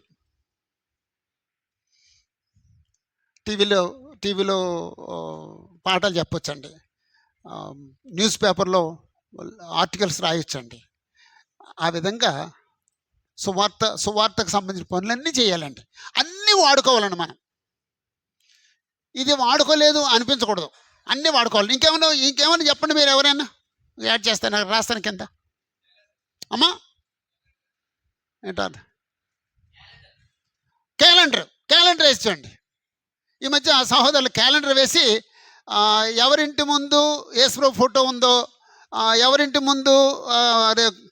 టీవీలో పాఠాలు చెప్పొచ్చండి, న్యూస్ పేపర్లో ఆర్టికల్స్ రాయొచ్చండి. ఆ విధంగా సువార్తకు సంబంధించిన పనులన్నీ చేయాలండి. అన్నీ వాడుకోవాలండి. మనం ఇది వాడుకోలేదు అనిపించకూడదు, అన్నీ వాడుకోవాలి. ఇంకేమైనా చెప్పండి, మీరు ఎవరైనా యాడ్ చేస్తాను, రాస్తాను కింద. అమ్మా ఏంటారు, క్యాలెండర్ వేసుకోండి. ఈ మధ్య సహోదరులు క్యాలెండర్ వేసి ఎవరింటి ముందు యేసుప్రభు ఫోటో ఉందో, ఎవరింటి ముందు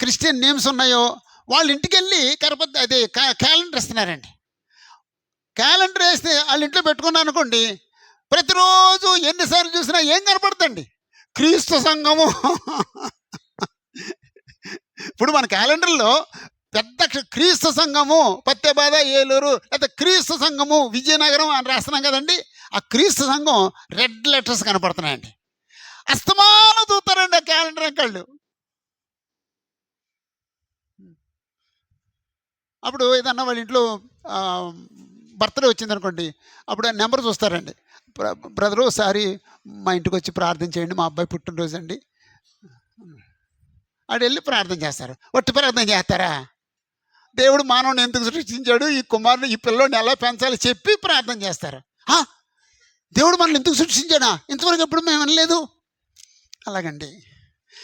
క్రిస్టియన్ నేమ్స్ ఉన్నాయో వాళ్ళ ఇంటికి వెళ్ళి క్యాలెండర్ ఇస్తున్నారండి. క్యాలెండర్ వేస్తే వాళ్ళ ఇంట్లో పెట్టుకున్నాను అనుకోండి, ప్రతిరోజు ఎన్నిసార్లు చూసినా ఏం కనపడుతుంది, క్రీస్తు సంఘము. ఇప్పుడు మన క్యాలెండర్లో పెద్ద క్రీస్తు సంఘము పత్తెబాద ఏలూరు, లేదా క్రీస్తు సంఘము విజయనగరం అని రాస్తున్నాం కదండి. ఆ క్రీస్తు సంఘం రెడ్ లెటర్స్ కనపడుతున్నాయండి. అస్తమానం చూస్తారండి ఆ క్యాలెండర్ అంకళ్ళు. అప్పుడు ఏదన్నా వాళ్ళ ఇంట్లో బర్త్డే వచ్చిందనుకోండి, అప్పుడు ఆ నెంబర్ చూస్తారండి. బ్రదరు ఒకసారి మా ఇంటికి వచ్చి ప్రార్థన చేయండి, మా అబ్బాయి పుట్టినరోజు అండి. ఆడు వెళ్ళి ప్రార్థన చేస్తారు. ఒట్టి ప్రార్థన చేస్తారా? దేవుడు మానవుని ఎందుకు సృష్టించాడు, ఈ కుమారుని ఈ పిల్లోని ఎలా పెంచాలి చెప్పి ప్రార్థన చేస్తారు. దేవుడు మనల్ని ఎందుకు సృష్టించాడా, ఇంతవరకు ఎప్పుడు మేము వినలేదు. అలాగండి.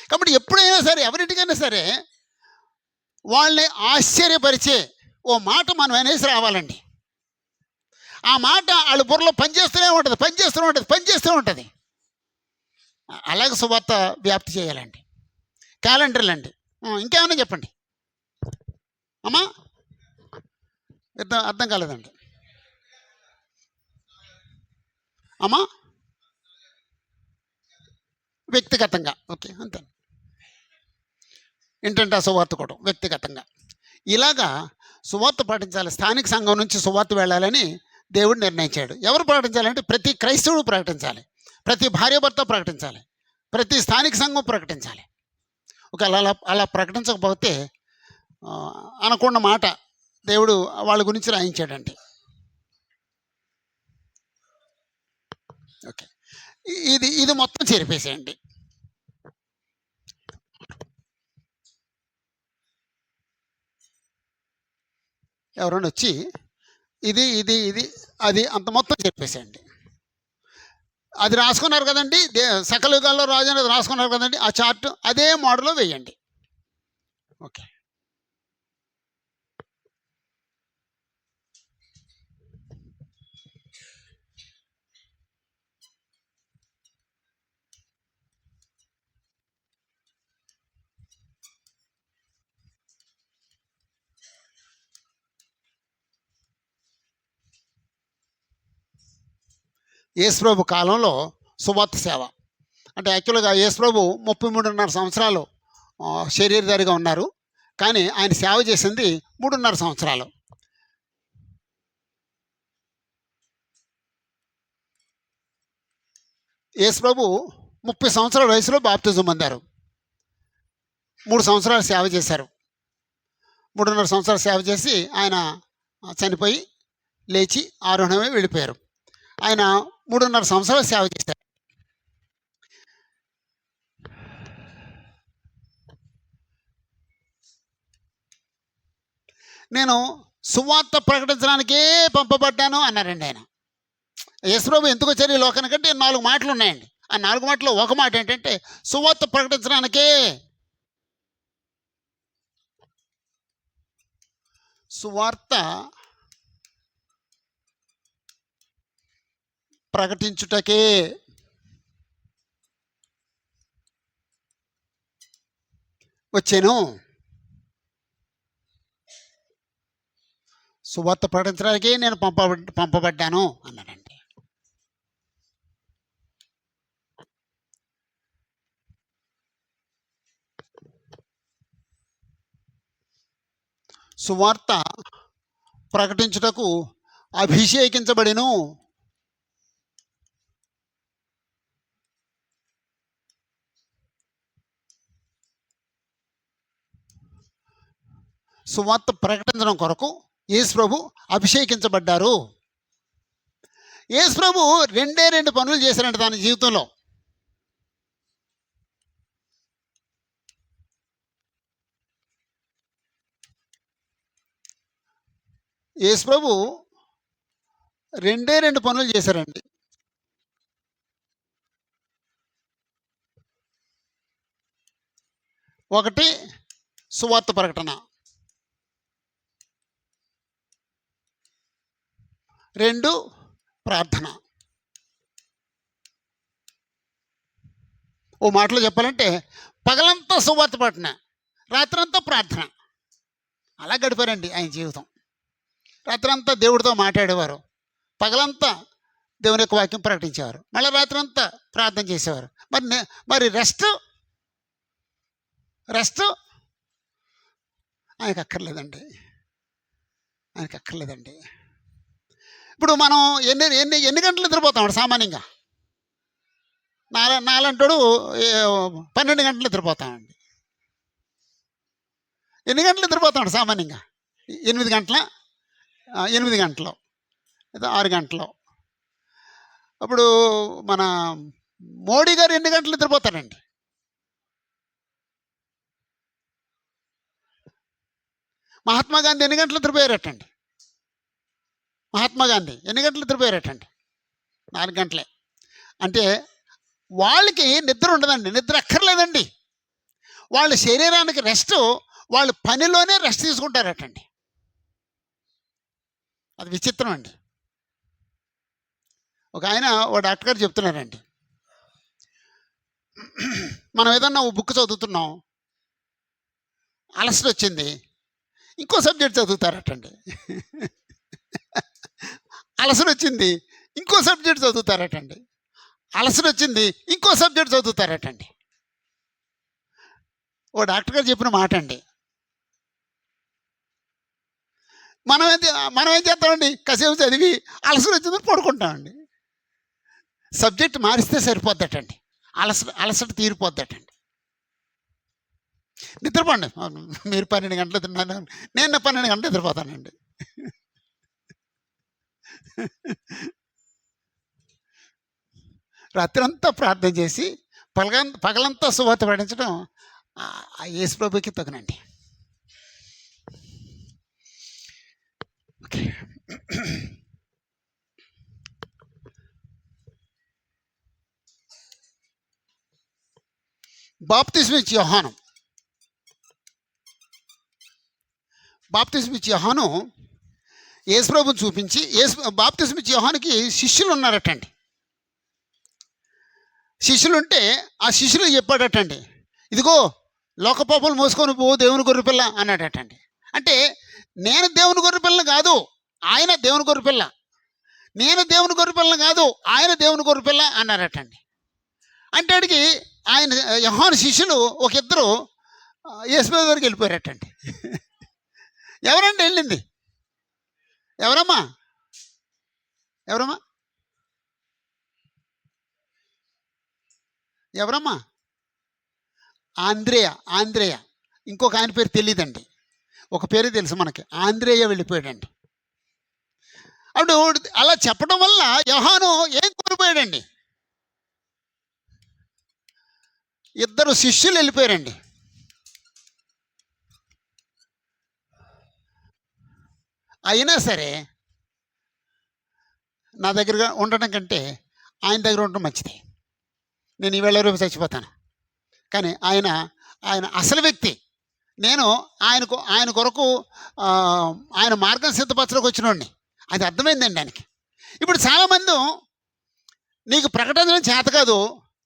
కాబట్టి ఎప్పుడైనా సరే ఎవరింటికైనా సరే వాళ్ళని ఆశ్చర్యపరిచే ఓ మాట మనం అనేసి రావాలండి. ఆ మాట వాళ్ళ బుర్రలో పనిచేస్తూనే ఉంటుంది. అలాగే సువార్త వ్యాప్తి చేయాలండి. క్యాలెండర్లు అండి. ఇంకేమైనా చెప్పండి అమ్మా. అర్థం కాలేదండి అమ్మా. వ్యక్తిగతంగా ఓకే అంతే. ఏంటంటే ఆ సువార్త కూడా వ్యక్తిగతంగా ఇలాగా సువార్త పాటించాలి. స్థానిక సంఘం నుంచి సువార్త వెళ్ళాలని దేవుడు నిర్ణయించాడు. ఎవరు ప్రకటించాలంటే ప్రతి క్రైస్తవుడు ప్రకటించాలి, ప్రతి భార్యాభర్త ప్రకటించాలి, ప్రతి స్థానిక సంఘం ప్రకటించాలి. ఒకవేళ అలా ప్రకటించకపోతే అనకుండా మాట దేవుడు వాళ్ళ గురించి రాయించాడండి. ఓకే, ఇది మొత్తం చెరిపేసేయండి. ఎవరైనా వచ్చి ఇది ఇది ఇది అది అంత మొత్తం చెప్పేసేయండి. అది రాసుకున్నారు కదండి, సకల యుగాల్లో రాజు అనేది రాసుకున్నారు కదండి, ఆ చార్ట్ అదే మోడల్లో వేయండి. ఓకే, యేసుప్రభు కాలంలో సువార్త సేవ అంటే యాక్చువల్గా యేసుప్రభు 33.5 సంవత్సరాలు శరీరధారిగా ఉన్నారు, కానీ ఆయన సేవ చేసింది 3.5 సంవత్సరాలు. యేసుప్రభు 30 సంవత్సరాల వయసులో బాప్తిజం పొందారు. 3 సంవత్సరాలు సేవ చేశారు. 3.5 సంవత్సరాలు సేవ చేసి ఆయన చనిపోయి లేచి ఆరోహణమై వెళ్ళిపోయారు. ఆయన 3.5 సంవత్సరాలు సేవ చేశారు. నేను సువార్త ప్రకటించడానికే పంపబడ్డాను అన్నారండి ఆయన. యేసుప్రభు ఎందుకు వచ్చారు ఈ లోకానికంటే 4 మాటలు ఉన్నాయండి. ఆ 4 మాటలో ఒక మాట ఏంటంటే సువార్త ప్రకటించడానికే. సువార్త ప్రకటించుటకే. వచ్చాను. సువార్త ప్రకటించడానికే నేను పంపబడ్డాను అన్నాడండి. సువార్త ప్రకటించుటకు అభిషేకించబడిను. సువార్త ప్రకటించడం కొరకు యేసుప్రభు అభిషేకించబడ్డారు. యేసుప్రభు 2 పనులు చేశారంట తన జీవితంలో. యేసుప్రభు 2 పనులు చేశారండి. ఒకటి సువార్త ప్రకటన, 2 ప్రార్థన. ఓ మాటలో చెప్పాలంటే పగలంతా సువార్త ప్రకటన, రాత్రంతా ప్రార్థన. అలా గడిపారండి ఆయన జీవితం. రాత్రంతా దేవుడితో మాట్లాడేవారు, పగలంతా దేవుని యొక్క వాక్యం ప్రకటించేవారు, మళ్ళీ రాత్రంతా ప్రార్థన చేసేవారు. మరి రెస్ట్ ఆయనకు అక్కర్లేదండి. ఇప్పుడు మనం ఎన్ని గంటలు నిద్రపోతాం సామాన్యంగా? నాలంటాడు 12 గంటలు నిద్రపోతామండి. ఎన్ని గంటలు నిద్రపోతాడు సామాన్యంగా? 8 గంటల 8 గంటలు లేదా 6 గంటలు. అప్పుడు మన మోడీ గారు ఎన్ని గంటలు నిద్రపోతారండి? మహాత్మా గాంధీ ఎన్ని గంటలు నిద్రపోయారటండి? మహాత్మా గాంధీ ఎన్ని గంటలు నిద్రపోయారటండి? 4 గంటలే. అంటే వాళ్ళకి నిద్ర ఉండదండి, నిద్ర అక్కర్లేదండి. వాళ్ళ శరీరానికి రెస్ట్ వాళ్ళు పనిలోనే రెస్ట్ తీసుకుంటారటండి. అది విచిత్రం అండి. ఒక ఆయన ఓ డాక్టర్ గారు చెప్తున్నారండి, మనం ఏదన్నా ఓ బుక్ చదువుతున్నాం, అలసట వచ్చింది, ఇంకో సబ్జెక్ట్ చదువుతారటండి. అలసట వచ్చింది, ఇంకో సబ్జెక్ట్ చదువుతారటండి. అలసట వచ్చింది, ఇంకో సబ్జెక్ట్ చదువుతారటండి. ఓ డాక్టర్ గారు చెప్పిన మాట అండి. మనం ఏం చేస్తామండి, కాసేపు చదివి అలసట వచ్చిందని పడుకుంటామండి. సబ్జెక్ట్ మారిస్తే సరిపోద్దటండి, అలసట తీరిపోద్దటండి. నిద్రపోండి. మీరు 12 గంటలు తిన్నాను, నేను 12 గంటలు నిద్రపోతానండి. రాత్రంతా ప్రార్థన చేసి పగలంతా సువార్త పఠించడం ఆ యేసు ప్రభుకి తగునండి. ఓకే. బాప్తిస్మిచ్చి యోహాను యేసు ప్రభుని చూపించి, బాప్తిస్మిచ్చి యోహానుకి శిష్యులు ఉన్నారటండి. శిష్యులుంటే ఆ శిష్యులు చెప్పాడటండి, ఇదిగో లోక పాపాలు మోసుకొని పో దేవుని గొర్రెపిల్ల అన్నాడటండి. అంటే నేను దేవుని గొర్రెపిల్లని కాదు, ఆయన దేవుని గొర్రెపిల్ల. నేను దేవుని గొర్రెపిల్లని కాదు, ఆయన దేవుని గొర్రెపిల్ల అన్నారటండి. అంటే అడిగి ఆయన యోహాను శిష్యులు ఒక ఇద్దరు యేసు ప్రభు దగ్గరికి వెళ్ళిపోయారటండి. ఎవరండి వెళ్ళింది? ఎవరమ్మా? ఆంద్రేయ. ఇంకొక ఆయన పేరు తెలియదండి, ఒక పేరు తెలుసు మనకి, ఆంద్రేయ వెళ్ళిపోయాడండి. అప్పుడు అలా చెప్పడం వల్ల యోహాను ఏం కోల్పోయాడండి? ఇద్దరు శిష్యులు వెళ్ళిపోయారండి. అయినా సరే నా దగ్గర ఉండటం కంటే ఆయన దగ్గర ఉండటం మంచిది. నేను ఈవేళ రేపు చచ్చిపోతాను, కానీ ఆయన అసలు వ్యక్తి. నేను ఆయన కొరకు ఆయన మార్గం సిద్ధపరచడానికి వచ్చినోడిని. అది అర్థమైందండి ఆయనకి. ఇప్పుడు చాలామంది నీకు ప్రకటించడం చేత కాదు,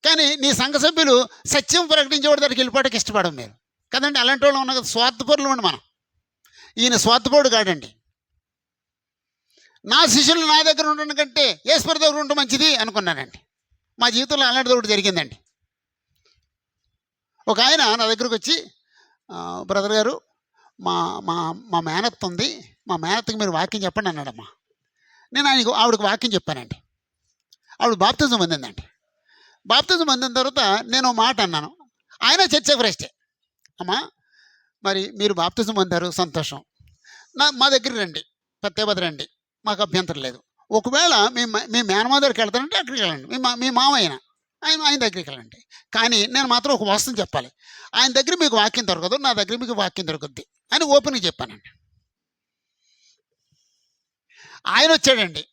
కానీ నీ సంఘ సభ్యులు సత్యం ప్రకటించేవాడి దగ్గరికి వెళ్ళిపోవడానికి ఇష్టపడం మీరు కదండి. అలాంటి వాళ్ళు ఉన్న కదా, స్వార్థపరులు ఉండి మనం. ఈయన స్వార్థపరుడు కాడండి. నా శిష్యులు నా దగ్గర ఉండడం కంటే యేసు దగ్గర ఉండడం మంచిది అనుకున్నానండి. మా జీవితంలో అలాంటిది ఒకటి జరిగిందండి. ఒక ఆయన నా దగ్గరకు వచ్చి, బ్రదర్ గారు, మా మా మా మేనత్త ఉంది, మా మేనత్తకి మీరు వాక్యం చెప్పండి అన్నాడమ్మా. నేను ఆవిడకి వాక్యం చెప్పానండి. ఆవిడ బాప్తిజం పొందిందండి. బాప్తిజం పొందిన తర్వాత నేను మాట అన్నాను. ఆయన చర్చ ఫ్రెస్టే, అమ్మా మరి మీరు బాప్తిజం పొందారు, సంతోషం, మా దగ్గరికి రండి, ప్రత్యేకత రండి, మాకు అభ్యంతరం లేదు. ఒకవేళ మీ మేనమా దగ్గరికి వెళ్తానంటే అక్కడికి వెళ్ళండి, మీ మామయ్య ఆయన దగ్గరికి వెళ్ళండి. కానీ నేను మాత్రం ఒక వాస్తవం చెప్పాలి, ఆయన దగ్గర మీకు వాక్యం దొరకదు, నా దగ్గర మీకు వాక్యం దొరుకుద్ది అని ఓపెన్గా చెప్పానండి. ఆయన వచ్చాడండి,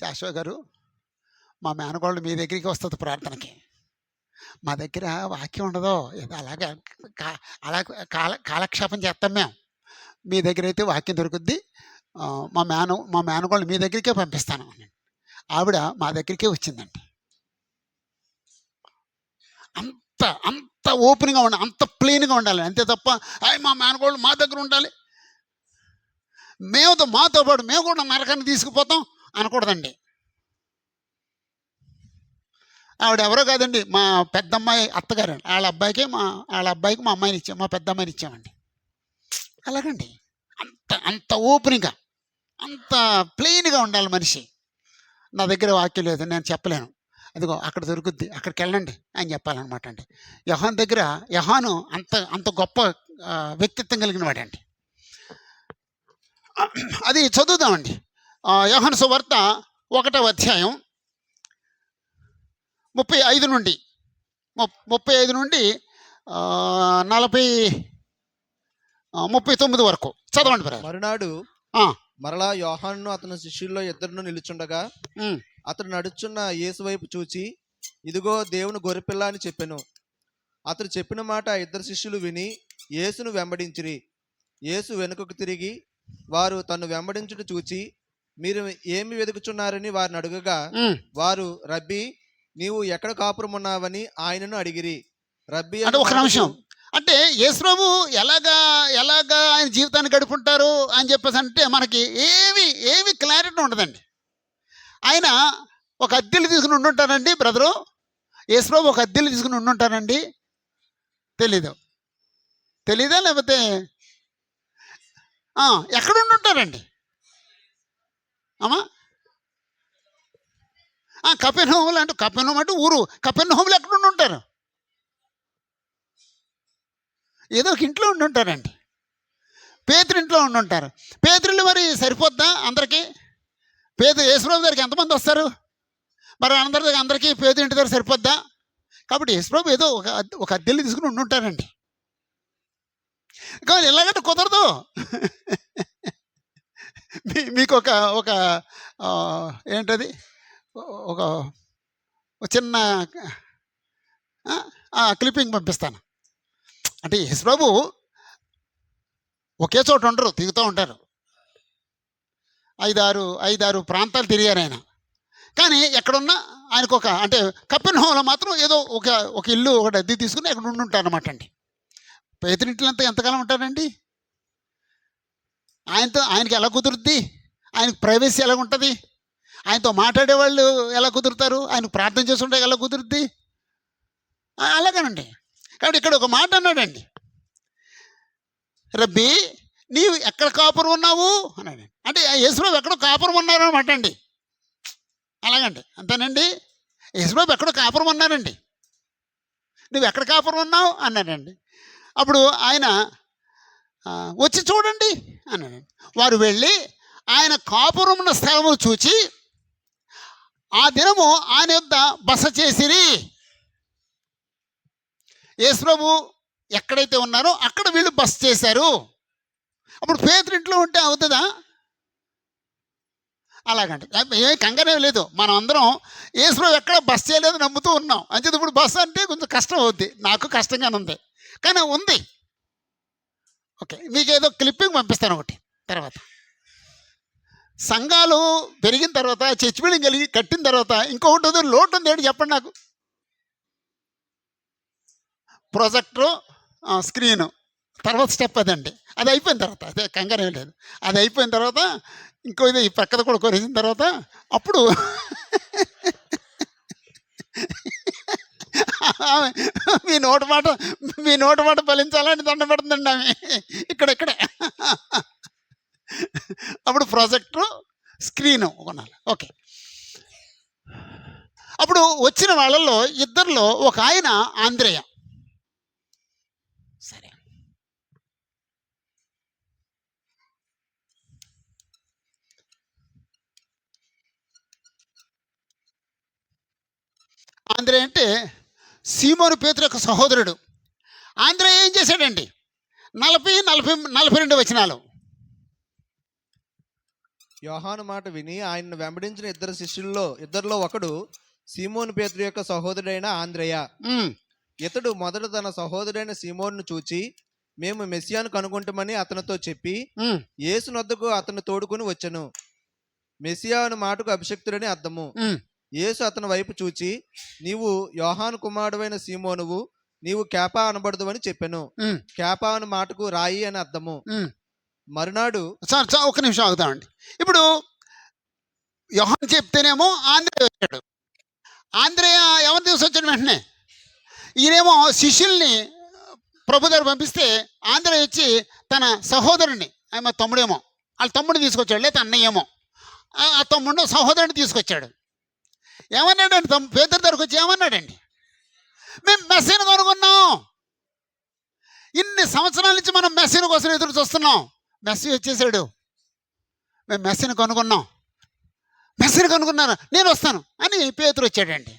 శాశ్వత గారు మా మేనకోళ్ళు మీ దగ్గరికి వస్తుంది ప్రార్థనకి, మా దగ్గర వాక్యం ఉండదు, ఏదో అలా కాలక్షేపం చేస్తాం మేము, మీ దగ్గర అయితే వాక్యం దొరుకుద్ది, మా మేనకోళ్ళు మీ దగ్గరికే పంపిస్తాను అని. ఆవిడ మా దగ్గరికే వచ్చిందండి. అంత ఓపెన్గా ఉండాలి, అంత ప్లెయిన్గా ఉండాలి, అంతే తప్ప మా మేనకోళ్ళు మా దగ్గర ఉండాలి, మాతో పాటు మేము కూడా నరకాన్ని తీసుకుపోతాం అనకూడదండి. ఆవిడ ఎవరో కాదండి, మా పెద్దమ్మాయి అత్తగారు, వాళ్ళ అబ్బాయికి మా అమ్మాయిని ఇచ్చాం, మా పెద్ద అమ్మాయిని ఇచ్చామండి. అలాగండి, అంత ఓపెన్గా, అంత ప్లెయిన్గా ఉండాలి మనిషి. నా దగ్గర వాక్యం లేదు, నేను చెప్పలేను, అదిగో అక్కడ దొరుకుద్ది, అక్కడికి వెళ్ళండి అని చెప్పాలన్నమాట అండి. యోహాను అంత గొప్ప వ్యక్తిత్వం కలిగిన వాడండి. అది చదువుదామండి. యోహాను సువార్త 1వ అధ్యాయం 35 నుండి 39 వరకు చదవండి బ్రదర్. మరునాడు మరలా యోహానును అతని శిష్యుల్లో ఇద్దరును నిలుచుండగా అతడు నడుచున్న యేసు వైపు చూచి, ఇదిగో దేవుని గొర్రెపిల్ల అని చెప్పెను. అతడు చెప్పిన మాట ఇద్దరు శిష్యులు విని యేసును వెంబడించిరి. యేసు వెనుకకు తిరిగి వారు తన్ను వెంబడించుట చూచి, మీరు ఏమి వెతుకుచున్నారని వారిని అడుగగా, వారు రబ్బీ నీవు ఎక్కడ కాపురం ఉన్నావని ఆయనను అడిగిరి. రబ్బీ అంటే అను ఒక మాటకు నిమిషం. అంటే యేసుప్రభు ఎలాగా ఎలాగా ఆయన జీవితాన్ని గడుపుంటారు అని చెప్పేసి అంటే మనకి ఏమి క్లారిటీ ఉండదండి. ఆయన ఒక అద్దెలు తీసుకుని ఉండుంటారండి బ్రదరు. యేసుప్రభు ఒక అద్దెలు తీసుకుని ఉండుంటారండి. తెలీదా లేకపోతే ఎక్కడ ఉండుంటారండి అమ్మా? కపెర్నహూములు అంటే కపెర్నహూము అంటే ఊరు. కపెర్నహూములు ఎక్కడ ఉండుంటారు? ఏదో ఒక ఇంట్లో ఉండుంటారండి. పేతురు ఇంట్లో ఉండుంటారు. పేతురులు మరి సరిపోద్దా అందరికీ? యేసుప్రభు దగ్గరికి ఎంతమంది వస్తారు? మరి అందరికీ పేతురు ఇంటి దగ్గర సరిపోద్దా? కాబట్టి యేసుప్రభు ఏదో ఒక అద్దెలు తీసుకుని ఉండుంటారండి. కానీ ఎలాగంటే కుదరదు. మీకు ఒక ఏంటది ఒక చిన్న క్లిప్పింగ్ పంపిస్తాను. అంటే యేసుప్రభు ఒకే చోట ఉండరు, తిరుగుతూ ఉంటారు. 5-6 ప్రాంతాలు తిరిగారు ఆయన. కానీ ఎక్కడున్నా ఆయనకు అంటే కపెర్నహూములో మాత్రం ఏదో ఒక ఇల్లు ఒకటి అద్దె తీసుకుని అక్కడ ఉండుంటారు అనమాట అండి. పేతురింట్లో అంతా ఎంతకాలం ఉంటారండి? ఆయనకి ఎలా కుదురుద్ది? ఆయనకు ప్రైవసీ ఎలా ఉంటుంది? ఆయనతో మాట్లాడేవాళ్ళు ఎలా కుదురుతారు? ఆయనకు ప్రార్థన చేసుకుంటే ఎలా కుదురుద్ది? అలాగేనండి. కాబట్టి ఇక్కడ ఒక మాట అన్నాడండి, రబ్బీ నీవు ఎక్కడ కాపురం ఉన్నావు అన్నాడు. అంటే యేసుప్రభు ఎక్కడో కాపురం ఉన్నారు అనమాట అండి. అలాగండి, అంతేనండి. యేసుప్రభు ఎక్కడో కాపురం ఉన్నారండి. నువ్వు ఎక్కడ కాపురం ఉన్నావు అన్నాడండి. అప్పుడు ఆయన వచ్చి చూడండి అన్నాడండి. వారు వెళ్ళి ఆయన కాపురం ఉన్న స్థలము చూచి ఆ దినము ఆయన యొద్ద బస చేసిరి. యేసుప్రభు ఎక్కడైతే ఉన్నారో అక్కడ వీళ్ళు బస చేశారు. అప్పుడు పేతురు ఇంట్లో ఉంటే అవుతుందా? అలాగండి. ఏ కంగారే లేదు. మనం అందరం యేసుప్రభు ఎక్కడ బస్ చేయలేదు నమ్ముతూ ఉన్నాం. అంచేది ఇప్పుడు బస్సు అంటే కొంచెం కష్టం అవుద్ది. నాకు కష్టంగానే ఉంది, కానీ ఉంది. ఓకే, మీకు ఏదో క్లిప్పింగ్ పంపిస్తాను ఒకటి. తర్వాత సంఘాలు పెరిగిన తర్వాత, చర్చ్ బిల్డింగ్ కట్టిన తర్వాత ఇంకొకటి ఉంది, లోటు ఉంది. ఏంటి చెప్పండి నాకు? ప్రొజెక్టరు, స్క్రీను, తర్వాత స్టెప్ అదండి. అది అయిపోయిన తర్వాత, అదే కంగారు ఏం లేదు. అది అయిపోయిన తర్వాత ఇంకో ఇది ఈ పక్కన కూడా కొనేసిన తర్వాత అప్పుడు మీ నోటి మాట ఫలించాలని దండ పెడుతుందండి ఆమె ఇక్కడే. అప్పుడు ప్రాజెక్టు, స్క్రీను కొనాలి. ఓకే, అప్పుడు వచ్చిన వాళ్ళల్లో ఇద్దరిలో ఒక ఆయన ఆంద్రేయ. సరే, ఆంద్రేయ అంటే సీమోను పేతురు యొక్క సహోదరుడు. ఆంద్రేయ ఏం చేశాడండి? 40-42 వచనాలు. యోహాను మాట విని ఆయన్ను వెంబడించిన ఇద్దరిలో ఒకడు సీమోను పేతురు యొక్క సహోదరుడైన ఆంద్రేయ. ఇతడు మొదట తన సహోదరుడైన సీమోనును చూచి మేము మెస్సియాను కనుగొంటామని అతనితో చెప్పి యేసు నొద్దకు అతను తోడుకుని వచ్చెను. మెస్సియా అను మాటకు అభిషక్తుడని అర్థము. యేసు అతని వైపు చూచి నీవు యోహాను కుమారుడైన సీమోనువు, నీవు కేపా అనబడదు అని చెప్పెను. కేపా అను మాటకు రాయి అని అర్థము. మరునాడు ఒక నిమిషం ఆగుతామండి. ఇప్పుడు యోహాను చెప్తేనేమో ఆంద్రేయ వచ్చాడు. ఆంద్రేయ ఎవరిని తీసుకొచ్చాడు? వెంటనే ఈయనేమో శిష్యుల్ని ప్రభు దగ్గర పంపిస్తే ఆంద్రేయ వచ్చి తన సహోదరుని, ఆమె తమ్ముడేమో, వాళ్ళ తమ్ముడిని తీసుకొచ్చాడు, లేదా అన్నయ్యేమో ఆ తమ్ముడు సహోదరుని తీసుకొచ్చాడు. ఏమన్నాడండి? పేతురు దగ్గరకు వచ్చి ఏమన్నాడండి? మేము మెస్సీని కనుగొన్నాం. ఇన్ని సంవత్సరాల నుంచి మనం మెస్సీని కోసం ఎదురు చూస్తున్నాం. మెస్సీ వచ్చేసాడు. మేము మెస్సీని కనుగొన్నారా? నేను వస్తాను అని పేతురు వచ్చాడండి.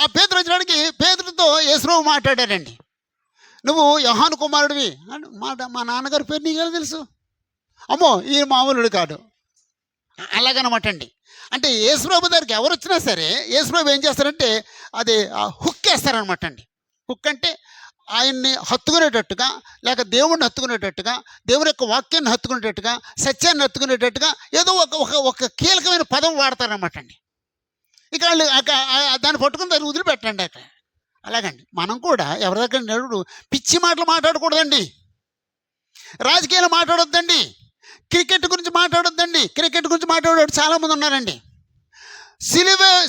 ఆ పేతురు వచ్చినాడికి పేతురుతో యేసుప్రభు మాట్లాడాడండి. నువ్వు యోహాను కుమారుడివి అని. మా నాన్నగారి పేరు నీకు తెలుసు? అమ్మో, ఈ మామూలుడు కాదు. అలాగనమాట అండి. అంటే యేసుప్రభు దగ్గరికి ఎవరు వచ్చినా సరే యేసుప్రభు ఏం చేస్తారంటే అది హుక్ వేస్తారనమాట అండి. హుక్ అంటే ఆయన్ని హత్తుకునేటట్టుగా, లేక దేవుడిని హత్తుకునేటట్టుగా, దేవుని యొక్క వాక్యాన్ని హత్తుకునేటట్టుగా, సత్యాన్ని హత్తుకునేటట్టుగా ఏదో ఒక కీలకమైన పదం వాడతారనమాట అండి. ఇక వాళ్ళు దాన్ని పట్టుకుని దాన్ని వదిలిపెట్టండి అక్కడ. అలాగండి మనం కూడా ఎవరి దగ్గర నడుడు పిచ్చి మాటలు మాట్లాడకూడదండి. రాజకీయాలు మాట్లాడొద్దండి. క్రికెట్ గురించి మాట్లాడొద్దండి. క్రికెట్ గురించి మాట్లాడేవాడు చాలామంది ఉన్నారండి.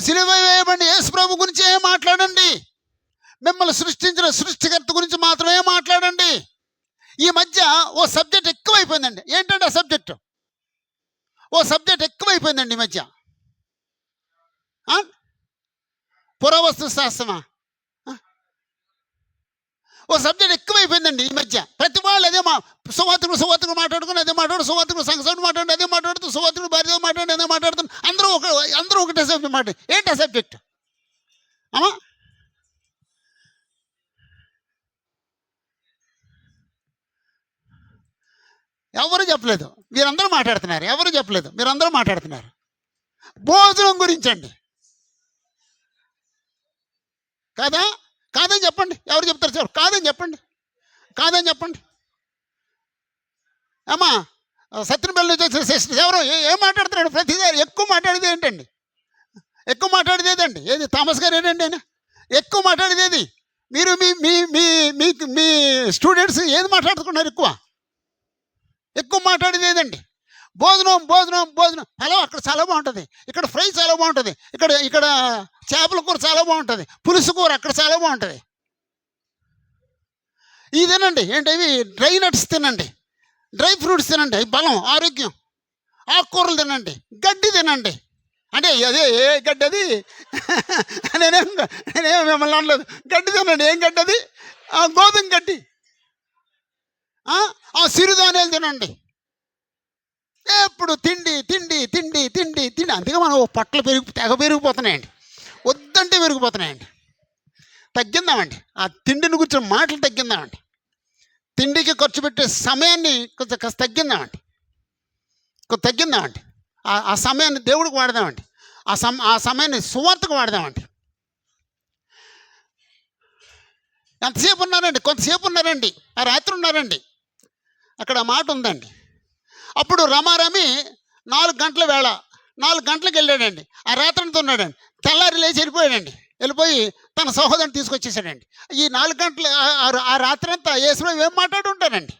సిలువ వేయబడి యేసు ప్రభు గురించి ఏం మాట్లాడండి. మిమ్మల్ని సృష్టించిన సృష్టికర్త గురించి మాత్రమే మాట్లాడండి. ఈ మధ్య ఓ సబ్జెక్ట్ ఎక్కువైపోయిందండి. ఏంటంటే ఆ సబ్జెక్టు ఎక్కువైపోయిందండి ఈ మధ్య. పురావస్తు శాస్త్రమా ఓ సబ్జెక్ట్ ఎక్కువైపోయిందండి ఈ మధ్య. ప్రతి వాళ్ళు అదే సువార్తికులు మాట్లాడుకుని అదే సువార్తికులు సంఘం మాట్లాడి అదే మాట్లాడుతూ సువార్తికులు భార్యతో మాట్లాడి అదే మాట్లాడుతున్నారు. అందరూ ఒకటే సబ్జెక్ట్ మాట. ఏంటి ఆ సబ్జెక్ట్ అమ్మా? ఎవరు చెప్పలేదు, మీరందరూ మాట్లాడుతున్నారు. ఎవరు చెప్పలేదు, మీరందరూ మాట్లాడుతున్నారు. భోజనం గురించండి. కాదని చెప్పండి. ఎవరు చెప్తారు? సార్ కాదని చెప్పండి. అమ్మా సత్యనపల్లి నుంచి సిస్టర్స్ ఎవరు ఏం మాట్లాడుతున్నాడు? ప్రతిసారి ఎక్కువ మాట్లాడేది ఏంటండి? ఏది థామస్ గారు ఏంటండి ఆయన ఎక్కువ మాట్లాడేది ఏది? మీరు మీ స్టూడెంట్స్ ఏది మాట్లాడుతున్నారు? ఎక్కువ మాట్లాడేది ఏదండి? భోజనం. హలో, అక్కడ చాలా బాగుంటుంది, ఇక్కడ ఫ్రై చాలా బాగుంటుంది, ఇక్కడ చేపల కూర చాలా బాగుంటుంది, పులుసు కూర అక్కడ చాలా బాగుంటుంది. ఇదేనండి ఏంటి? డ్రై నట్స్ తినండి, డ్రై ఫ్రూట్స్ తినండి, అవి బలం, ఆరోగ్యం. ఆకుకూరలు తినండి, గడ్డి తినండి. అంటే అదే ఏ గడ్డి అది? నేనేం మిమ్మల్ని అనలేదు. గడ్డి తినండి. ఏం గడ్డి అది? గోధుమ గడ్డి. సిరిధాన్యాలు తినండి. ఎప్పుడు తిండి. అందుకే మనం పట్లు తెగ పెరిగిపోతున్నాయండి. వద్దంటే పెరిగిపోతున్నాయండి. తగ్గిందామండి. ఆ తిండిని గురించి మాటలు తగ్గిందామండి. తిండికి ఖర్చు పెట్టే సమయాన్ని కాస్త తగ్గిందామండి. ఆ సమయాన్ని దేవుడికి వాడదామండి. ఆ సమయాన్ని సువార్తకు వాడదామండి. ఎంతసేపు ఉన్నారండి? కొంతసేపు ఉన్నారండి. ఆ రాత్రి ఉన్నారండి. అక్కడ మాట ఉందండి. అప్పుడు రమారమి 4 గంటల వేళ 4 గంటలకు వెళ్ళాడండి. ఆ రాత్రంతా ఉన్నాడండి. తెల్లారి లేచి వెళ్ళిపోయి తన సహోదరుని తీసుకొచ్చేసాడండి. ఈ 4 గంటలు ఆ రాత్రంతా యేసులో ఏం మాట్లాడి ఉంటారండి?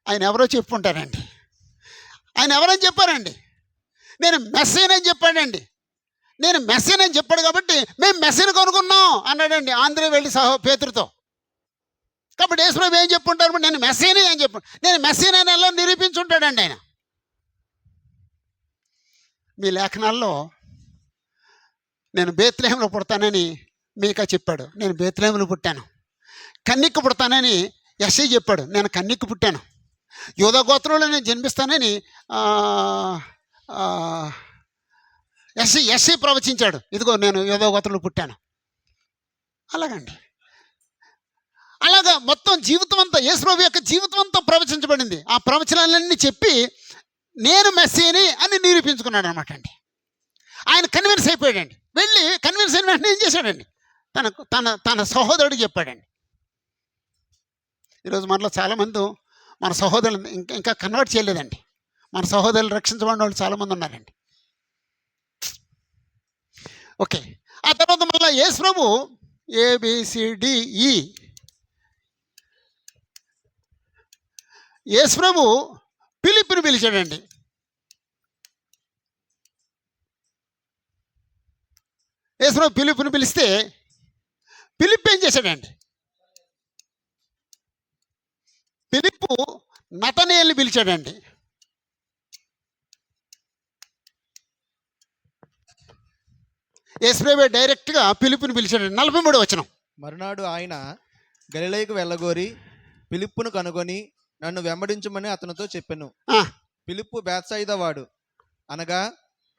ఆయన ఎవరో చెప్పుంటారండి. ఆయన ఎవరని చెప్పారండి? నేను మెస్సీనని చెప్పాడండి. చెప్పాడు కాబట్టి మేము మెస్సీని కొనుక్కున్నాం అన్నాడండి. ఆంధ్ర వెళ్ళి పేతురుతో. కాబట్టి యేసుప్రభు ఏం చెప్పుంటారు? నేను మెస్సీని అని చెప్పాను. నేను మెస్సీని అని ఎలా నిరూపించుంటాడండి ఆయన. మీ లేఖనాల్లో నేను బేత్లెహేములో పుడతానని మీకా చెప్పాడు. నేను బేత్లెహేములో పుట్టాను. కన్యక పుడతానని యెషయా చెప్పాడు. నేను కన్యక పుట్టాను. యూదా గోత్రంలో నేను జన్మిస్తానని యెషయా ప్రవచించాడు. ఇదిగో నేను యూదా గోత్రంలో పుట్టాను. అలాగా మొత్తం జీవితం అంతా యేసుప్రభు యొక్క జీవితం అంతా ప్రవచించబడింది. ఆ ప్రవచనాలన్నీ చెప్పి నేను మెస్సీని అని నిరూపించుకున్నాడు అనమాట అండి. ఆయన కన్విన్స్ అయిపోయాడండి. వెళ్ళి కన్విన్స్ అయిన వెంటనే ఏం చేశాడండి? తన సహోదరుడికి చెప్పాడండి. ఈరోజు మనలో చాలామంది మన సహోదరులు ఇంకా కన్వర్ట్ చేయలేదండి. మన సహోదరులు రక్షించబడిన వాళ్ళు చాలామంది ఉన్నారండి. ఓకే, ఆ తర్వాత మళ్ళీ యేసుప్రభు ABCDE యేసుప్రభు ఫిలిప్పుని పిలిచాడండి. యేసుప్రభు ఫిలిప్పుని పిలిస్తే ఫిలిప్ ఏం చేశాడండి? ఫిలిప్పు నతనయేలుని పిలిచాడండి. యేసుప్రభు డైరెక్ట్గా ఫిలిప్పుని పిలిచాడండి. 43వ వచనం. మరునాడు ఆయన గలిలయకు వెళ్ళగోరి ఫిలిప్పును కనుగొని నన్ను వెంబడించమని అతనితో చెప్పాను. ఫిలిప్పు బేత్సయిదా వాడు, అనగా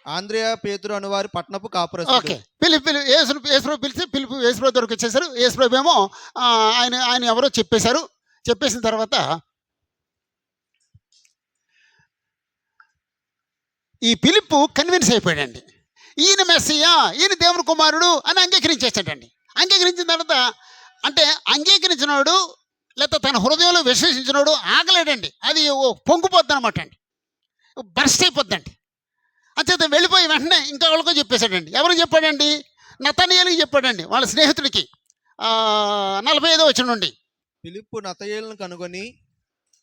ఆంద్రేయ పేతురు అనువారి పట్టణపు కాపురస్తుడు. ఓకే, యేసుప్రభు పిలిచి ఫిలిప్పు యేసుప్రభు దగ్గరికి వచ్చేసారు. యేసుప్రభు ఏమో ఆయన ఎవరో చెప్పేశారు. చెప్పేసిన తర్వాత ఈ ఫిలిప్పు కన్విన్స్ అయిపోయాడండి. ఈయన మెస్సియా, ఈయన దేవుని కుమారుడు అని అంగీకరించేసాడండి. అంగీకరించిన తర్వాత అంటే అంగీకరించినోడు లేకపోతే తన హృదయంలో విశ్వసించినోడు ఆగలేడండి. అది పొంగిపోద్ది అనమాట అండి, బర్స్ట్ అయిపోద్దండి. అంచేత వెళ్ళిపోయి వెంటనే ఇంకా వాళ్ళకో చెప్పేశాడండి. ఎవరికి చెప్పాడండి? నతనయేలుకి చెప్పాడండి, వాళ్ళ స్నేహితుడికి. 45వ వచనం నుండి. ఫిలిప్పు నతయేలును కనుగొని,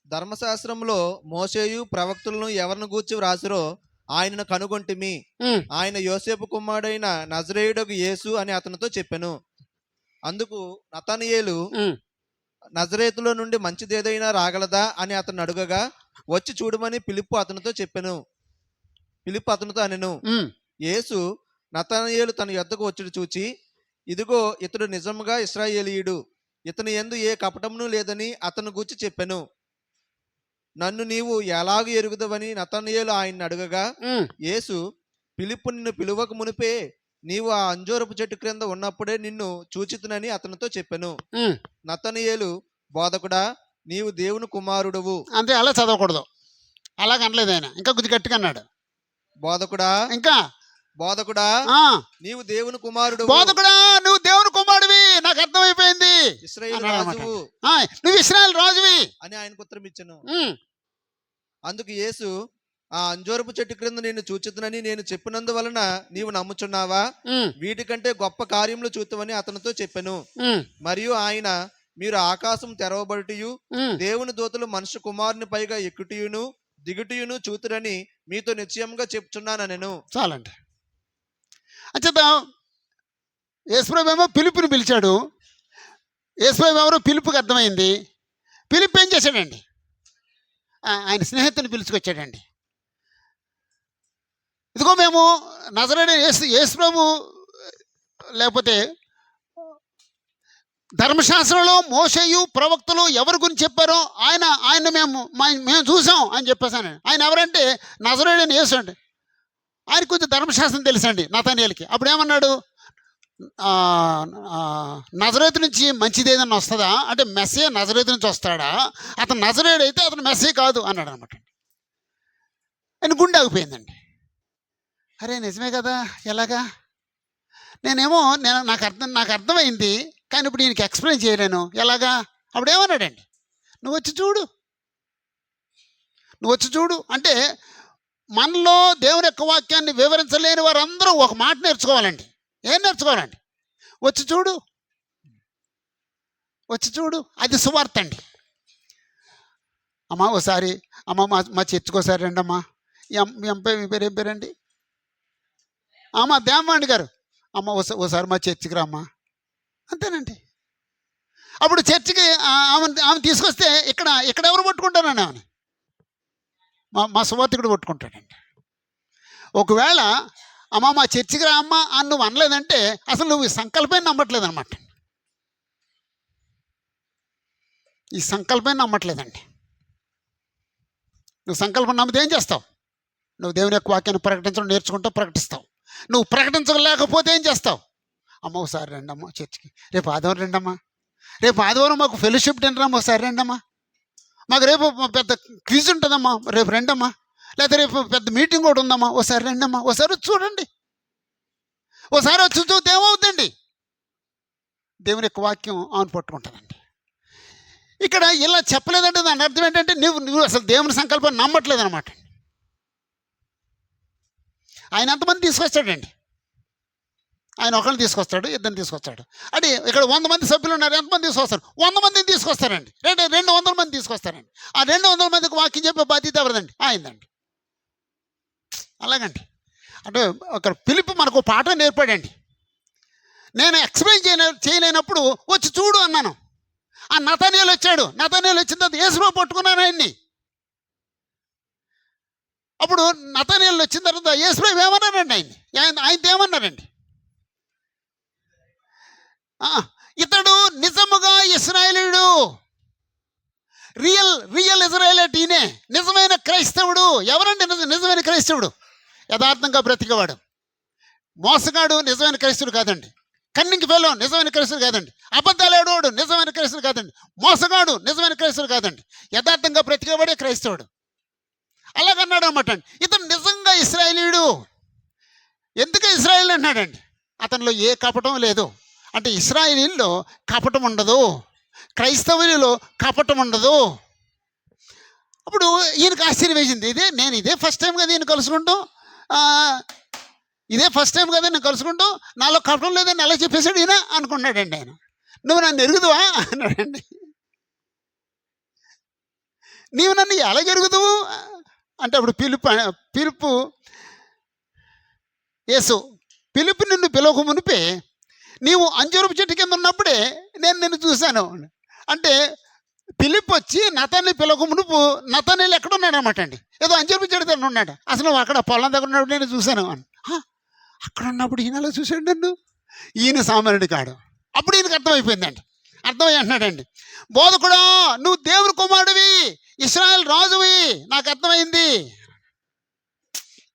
ధర్మశాస్త్రంలో మోషేయు ప్రవక్తలను ఎవరిని గూర్చి వ్రాసిరో ఆయనను కనుగొంటిమి. ఉమ్, ఆయన యోసేపు కుమారుడైన నజరేయుడగు యేసు అని అతనితో చెప్పెను. అందుకు నతనయేలు, ఉమ్, నజరేతులో నుండి మంచిదేదైనా రాగలదా అని అతను అడుగగా, వచ్చి చూడమని ఫిలిప్పు అతనితో చెప్పెను. ఫిలిప్పు అతనితో అనెను. ఉమ్, యేసు నతనయేలు తన యొద్దకు వచ్చుడు చూచి, ఇదిగో ఇతడు నిజముగా ఇశ్రాయేలీయుడు, ఇతని యందు ఏ కపటమును లేదని అతను గూర్చి చెప్పెను. నన్ను నీవు ఎలాగూ ఎరుగుదవని నతనయేలు ఆయన్ని అడుగగా, ఉమ్. యేసు, ఫిలిప్పు నిన్ను పిలువక మునిపే నీవు ఆ అంజూరపు చెట్టు క్రింద ఉన్నప్పుడే నిన్ను చూచితునని అతనితో చెప్పెను. ఉమ్. నతనయేలు, బోధకుడా, నీవు దేవుని కుమారుడవు. అంతే, అలా చదవకూడదు, అలాగ అనలేదు ఆయన, ఇంకా కొద్ది గట్టిగా అన్నాడు. బోధకుడా, ఇంకా బోధకుడా, ఆ, నీవు దేవుని కుమారుడు, బోధకుడా నువ్వు దేవుని కుమారుడివి, నాకు అర్థమైపోయింది ఇశ్రాయేలు అన్నాడు అన్నమాట. రాజువు ఆ, నువ్వు ఇశ్రాయేలు రాజువి. అని ఆయనకు ఉత్తరం ఇచ్చెను. ఉమ్, అందుకు యేసు, ఆ అంజూరపు చెట్టు క్రింద నేను చూచుతునని నేను చెప్పినందువలన నీవు నమ్ముచున్నావా? ఉమ్, వీటికంటే గొప్ప కార్యములు చూతువని అతనితో చెప్పెను. ఉమ్, మరియు ఆయన, మీరు ఆకాశం తెరవబడుటయు ఉమ్. దేవుని దూతలు మనుష్య కుమారుని పైగా ఎక్కుటియును దిగుటియును చూతురని మీతో నిశ్చయంగా చెప్తున్నానెను. చాలండి. అంచేత యేసుప్రభు ఏమో పిలుపుని పిలిచాడు. యేసుప్రభు ఎవరో పిలుపుకి అర్థమైంది. పిలుపు ఏం చేశాడండి? ఆయన స్నేహితుని పిలుచుకొచ్చాడండి. ఇదిగో మేము నజరేయుడు యేసుప్రభు, లేకపోతే ధర్మశాస్త్రంలో మోషేయు ప్రవక్తలు ఎవరి గురించి చెప్పారో ఆయన మేము చూసాం అని చెప్పేసాను. ఆయన ఎవరంటే నజరేయుడైన యేసు అండి. ఆయన కొంచెం ధర్మశాస్త్రం తెలుసండి నతనయేలుకి. అప్పుడు ఏమన్నాడు? నజరేతు నుంచి మంచిది ఏదన్నా వస్తుందా అంటే, మెస్సే నజరేతు నుంచి వస్తాడా, అతను నజరేయుడు అయితే అతను మెస్సే కాదు అన్నాడు అనమాట. ఆయన గుండె ఆగిపోయిందండి. అరే నిజమే కదా, ఎలాగా? నాకు అర్థమైంది, కానీ ఇప్పుడు ఈయనకి ఎక్స్ప్లెయిన్ చేయలేను, ఎలాగా? అప్పుడు ఏమన్నాడండి? నువ్వు వచ్చి చూడు అంటే, మనలో దేవుని యొక్క వాక్యాన్ని వివరించలేని వారందరూ ఒక మాట నేర్చుకోవాలండి. ఏం నేర్చుకోవాలండి? వచ్చి చూడు, అది సువార్త అండి. అమ్మ ఒకసారి, అమ్మ మా చర్చికి ఒకసారి రండి అమ్మా. మీ పేరు ఏం పేరండి? అమ్మ దేవవాణి గారు, అమ్మ ఓసారి మా చర్చికి రామ్మా, అంతేనండి. అప్పుడు చర్చికి ఆమె తీసుకొస్తే ఇక్కడ ఎవరు పట్టుకుంటారండి? ఆమెని మా సువార్తికుడు పట్టుకుంటాడండి. ఒకవేళ అమ్మ మా చర్చికి రా అమ్మ అని నువ్వు అనలేదంటే అసలు నువ్వు ఈ సంకల్పాన్ని నమ్మట్లేదు అనమాట. ఈ సంకల్పాన్ని నమ్మట్లేదండి. నువ్వు సంకల్పం నమ్మితే ఏం చేస్తావు? నువ్వు దేవుని యొక్క వాక్యాన్ని ప్రకటించడం నేర్చుకుంటావు, ప్రకటిస్తావు. నువ్వు ప్రకటించలేకపోతే ఏం చేస్తావు? అమ్మ ఒకసారి రండి అమ్మ చర్చికి, రేపు ఆదివారం రండమ్మా, రేపు ఆదివారం మాకు ఫెలోషిప్ డిన్నర్ అమ్మ, ఒకసారి రండమ్మా, మాకు రేపు పెద్ద క్విజ్ ఉంటుందమ్మా, రేపు రండమ్మా, లేదా రేపు పెద్ద మీటింగ్ కూడా ఉందమ్మా, ఒకసారి రండమ్మా, ఒకసారి వచ్చి చూడండి. ఒకసారి వచ్చి చూస్తే ఏమవుతుందండి? దేవుని యొక్క వాక్యం ఆమెను పట్టుకుంటుందండి. ఇక్కడ ఇలా చెప్పలేదంటే దాని అర్థం ఏంటంటే నువ్వు అసలు దేవుని సంకల్పం నమ్మట్లేదు అనమాట. ఆయన ఎంతమంది తీసుకొస్తాడండి? ఆయన ఒకరిని తీసుకొస్తాడు, ఇద్దరిని తీసుకొస్తాడు. అంటే ఇక్కడ 100 మంది సభ్యులు ఉన్నారు, ఎంతమంది తీసుకొస్తారు? 100 మందిని తీసుకొస్తారండి. 200 మంది తీసుకొస్తారండి. ఆ 200 మందికి వాక్యం చెప్పే బాధ్యత ఎవరిదండి? ఆయనదండి. అలాగండి. అంటే ఒక పిలుపు మనకు పాఠం నేర్పాడండి. నేను ఎక్స్ప్లెయిన్ చేయలేనప్పుడు వచ్చి చూడు అన్నాను. ఆ నతనయేలు వచ్చాడు. నతనయేలు వచ్చిన తర్వాత యేసుప్రభు పట్టుకున్నాను ఆయన్ని. అప్పుడు నతనయేలు వచ్చిన తర్వాత యేసుప్రభు ఏమన్నారండి? ఆయనతో ఏమన్నారండి? ఇతడు నిజముగా ఇశ్రాయేలీయుడు, రియల్ ఇజ్రాయేలైట్, ఈయనే నిజమైన క్రైస్తవుడు. ఎవరండి నిజమైన క్రైస్తవుడు? యథార్థంగా బ్రతికేవాడు. మోసగాడు నిజమైన క్రైస్తవుడు కాదండి. కన్నింగ్ ఫెలో నిజమైన క్రైస్తవుడు కాదండి. అబద్ధాలు ఆడేవాడు నిజమైన క్రైస్తవుడు కాదండి. మోసగాడు నిజమైన క్రైస్తవుడు కాదండి. యథార్థంగా బ్రతికేవాడే క్రైస్తవుడు. అలాగన్నాడు అనమాట. ఇతను నిజంగా ఇశ్రాయేలీయుడు. ఎందుకు ఇశ్రాయేలు అన్నాడండి? అతనిలో ఏ కపటం లేదు. అంటే ఇశ్రాయేలీల్లో కపటం ఉండదు, క్రైస్తవులలో కపటం ఉండదు. అప్పుడు ఈయనకు ఆశ్చర్యం వేసింది. ఇదే ఫస్ట్ టైంగా దీన్ని కలుసుకుంటాం. ఇదే ఫస్ట్ టైం కదా నేను కలుసుకుంటూ నాలో కపటం లేదని అలా చెప్పేశాడు ఈయన అనుకున్నాడండి ఆయన. నువ్వు నన్ను ఎరుగుదువా అన్నాడండి. నీవు నన్ను ఎలా ఎరుగుదువు అంటే అప్పుడు పిలుపు యేసు పిలుపు నిన్ను పిలవక మునిపే నీవు అంజూరపు చెట్టు కింద ఉన్నప్పుడే నేను నిన్ను చూశాను అంటే పిలుపు వచ్చి నతాన్ని పిలవక మునుపు నతానీలు ఎక్కడ ఉన్నాడు అనమాట అండి. ఏదో అంజూరపు చెట్టు దగ్గర ఉన్నాడు. అసలు నువ్వు అక్కడ పొలం దగ్గర ఉన్నప్పుడు నేను చూశాను అని. అక్కడ ఉన్నప్పుడు ఈయన అలా చూశాడు నన్ను. ఈయన సామాన్యుడు కాడు. అప్పుడు ఈయనకు అర్థమైపోయిందండి. అర్థమై అంటున్నాడండి, బోధకుడా నువ్వు దేవుని కుమారుడివి, ఇశ్రాయేల్ రాజువి, నాకు అర్థమైంది.